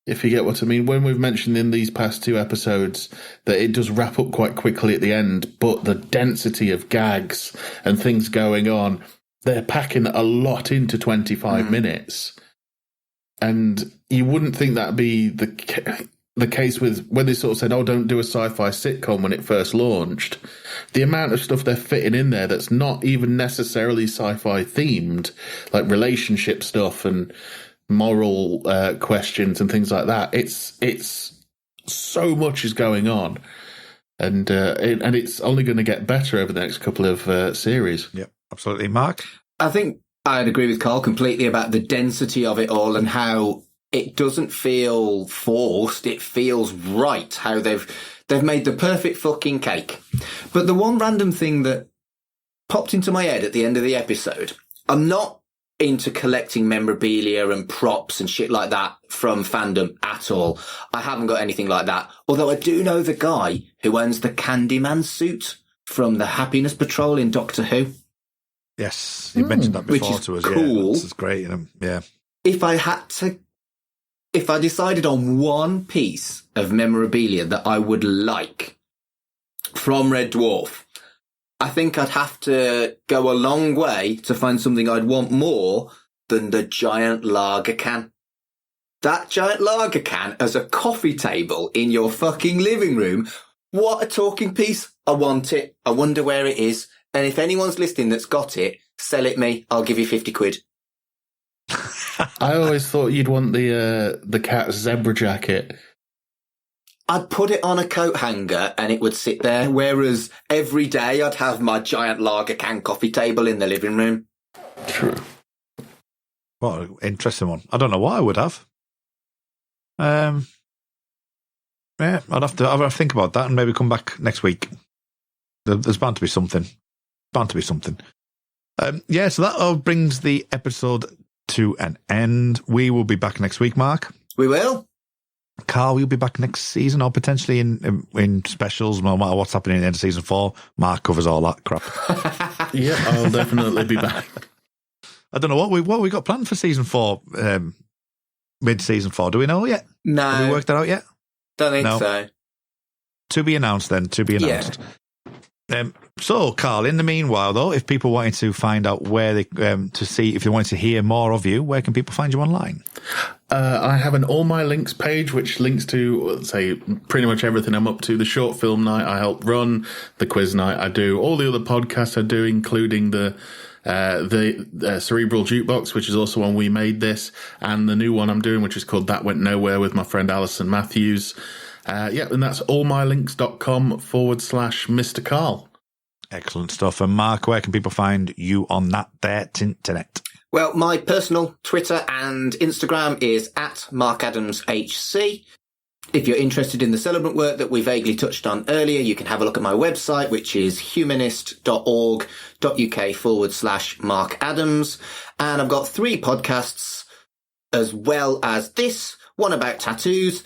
If you get what I mean. When we've mentioned in these past two episodes that it does wrap up quite quickly at the end, but the density of gags and things going on, they're packing a lot into 25 minutes. And you wouldn't think that'd be the case with when they sort of said, oh, don't do a sci-fi sitcom when it first launched. The amount of stuff they're fitting in there that's not even necessarily sci-fi themed, like relationship stuff and moral questions and things like that. It's so much is going on, and it's only going to get better over the next couple of series. Yep, absolutely. Mark? I think I'd agree with Carl completely about the density of it all and how it doesn't feel forced. It feels right, how they've made the perfect fucking cake. But the one random thing that popped into my head at the end of the episode. I'm not into collecting memorabilia and props and shit like that from fandom at all. I haven't got anything like that. Although I do know the guy who owns the Candyman suit from the Happiness Patrol in Doctor Who. Yes, you mentioned that before to us. Cool. Yeah, this is great. Yeah. If I decided on one piece of memorabilia that I would like from Red Dwarf, I think I'd have to go a long way to find something I'd want more than the giant lager can. That giant lager can as a coffee table in your fucking living room. What a talking piece. I want it. I wonder where it is. And if anyone's listening that's got it, sell it me. I'll give you 50 quid. I always thought you'd want the cat's zebra jacket. I'd put it on a coat hanger and it would sit there, whereas every day I'd have my giant lager can coffee table in the living room. True. What an interesting one. I don't know what I would have. Yeah, I'd have to think about that and maybe come back next week. There's bound to be something. Yeah, so that all brings the episode to an end. We will be back next week, Mark. We will. Carl, we'll be back next season or potentially in specials, no matter what's happening in the end of season 4. Mark covers all that crap. Yeah, I'll definitely be back. I don't know what we got planned for season 4, mid-season 4. Do we know yet? No. Have we worked that out yet? Don't think so. To be announced then, announced. So, Carl, in the meanwhile, though, if people wanted to find out where they, to see, if they wanted to hear more of you, where can people find you online? I have an All My Links page, which links to, say, pretty much everything I'm up to. The short film night I help run, the quiz night I do, all the other podcasts I do, including the Cerebral Jukebox, which is also on We Made This, and the new one I'm doing, which is called That Went Nowhere with my friend Alison Matthews. And that's allmylinks.com/Mr. Carl. Excellent stuff. And Mark, where can people find you on that there internet? Well, my personal Twitter and Instagram is @MarkAdamsHC. If you're interested in the celebrant work that we vaguely touched on earlier, you can have a look at my website, which is humanist.org.uk/Mark Adams. And I've got 3 podcasts as well as this. One about tattoos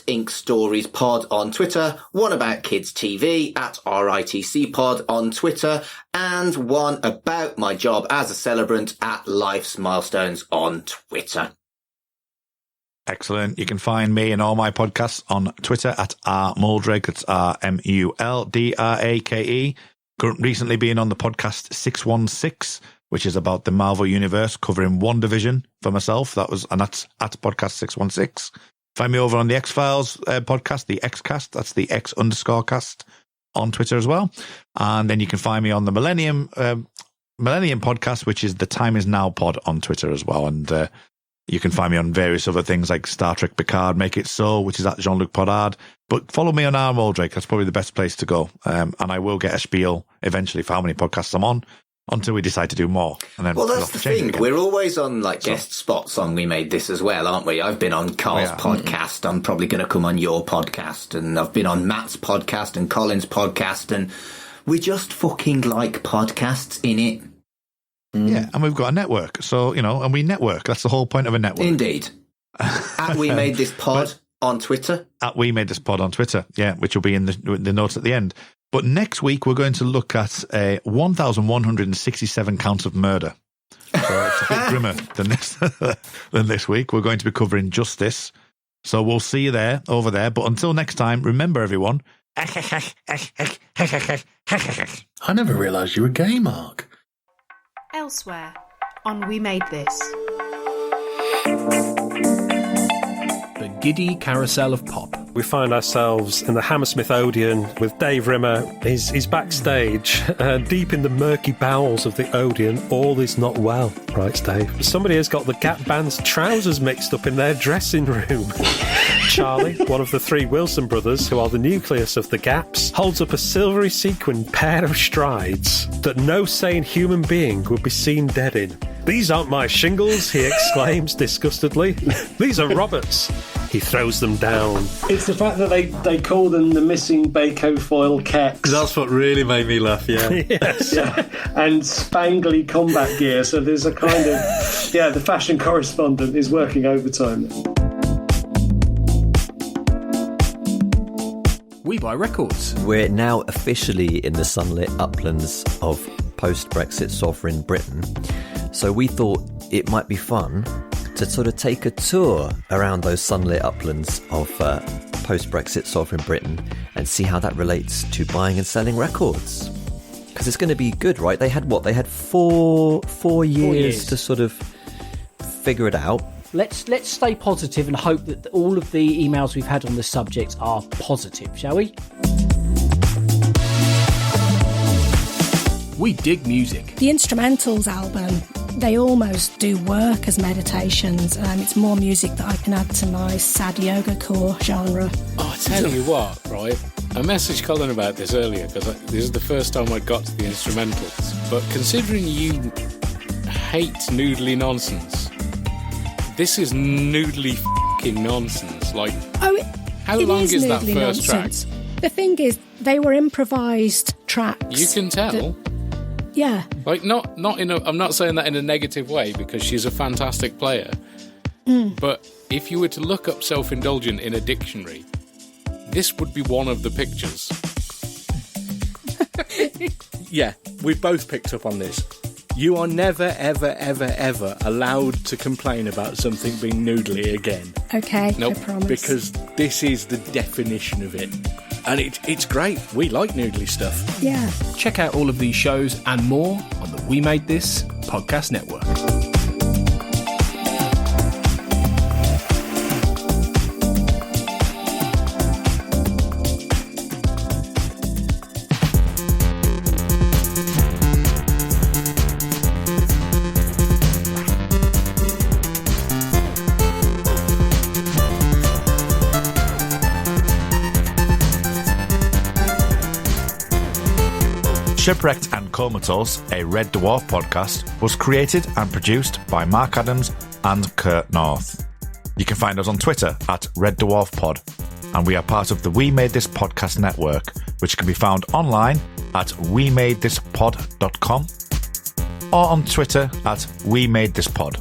@Ink Stories Pod on Twitter, one about kids TV @RITC Pod on Twitter, and one about my job as a celebrant @Life's Milestones on Twitter. Excellent. You can find me and all my podcasts on Twitter @RMuldrake. It's RMULDRAKE. Recently being on the podcast 616, which is about the Marvel Universe, covering WandaVision for myself. And that's at podcast 616. Find me over on the X-Files podcast, the Xcast. That's the X_cast on Twitter as well. And then you can find me on the Millennium podcast, which is the Time Is Now pod on Twitter as well. And you can find me on various other things like Star Trek Picard, Make It So, which is at Jean-Luc Podard. But follow me on Muldrake. That's probably the best place to go. And I will get a spiel eventually for how many podcasts I'm on, until we decide to do more. And then that's the thing. We're always on guest spots on We Made This as well, aren't we? I've been on Carl's podcast. I'm probably going to come on your podcast. And I've been on Matt's podcast and Colin's podcast. And we just fucking like podcasts, innit? Yeah, and we've got a network. So, and we network. That's the whole point of a network. Indeed. We Made This Pod on Twitter. We Made This Pod on Twitter, yeah, which will be in the notes at the end. But next week, we're going to look at 1,167 counts of murder. So it's a bit grimmer than this week. We're going to be covering justice. So we'll see you over there. But until next time, remember, everyone. I never realised you were gay, Mark. Elsewhere on We Made This. The giddy carousel of pop. We find ourselves in the Hammersmith Odeon with Dave Rimmer. He's backstage, deep in the murky bowels of the Odeon. All is not well, writes Dave. Somebody has got the Gap band's trousers mixed up in their dressing room. Charlie, one of the 3 Wilson brothers, who are the nucleus of the Gaps, holds up a silvery sequined pair of strides that no sane human being would be seen dead in. "These aren't my shingles," he exclaims disgustedly. "These are Robert's." He throws them down. It's the fact that they call them the missing Baco foil kecks. That's what really made me laugh, yeah. Yes. Yeah, and spangly combat gear. So there's a kind of, the fashion correspondent is working overtime. We Buy Records. We're now officially in the sunlit uplands of post-Brexit sovereign Britain. So we thought it might be fun to sort of take a tour around those sunlit uplands of post-Brexit sovereign Britain and see how that relates to buying and selling records. Because it's going to be good, right? They had what? They had four years to sort of figure it out. Let's stay positive and hope that all of the emails we've had on this subject are positive, shall we? We dig music. The Instrumentals album, they almost do work as meditations. It's more music that I can add to my sad yoga core genre. Oh, I tell you what, right? I messaged Colin about this earlier because this is the first time I got to the Instrumentals. But considering you hate noodly nonsense, this is noodly f***ing nonsense. Like, how long is that first track? The thing is, they were improvised tracks. You can tell. Yeah. Like, not in a... I'm not saying that in a negative way, because she's a fantastic player. But if you were to look up self-indulgent in a dictionary, this would be one of the pictures. Yeah, we both picked up on this. You are never, ever, ever, ever allowed to complain about something being noodly again. Okay, Nope. I promise. Because this is the definition of it. And it's great. We like noodly stuff. Yeah. Check out all of these shows and more on the We Made This podcast network. Shipwrecked and Comatose, a Red Dwarf podcast, was created and produced by Mark Adams and Kurt North. You can find us on Twitter at Red Dwarf Pod, and we are part of the We Made This podcast network, which can be found online at wemadethispod.com or on Twitter at We Made This Pod.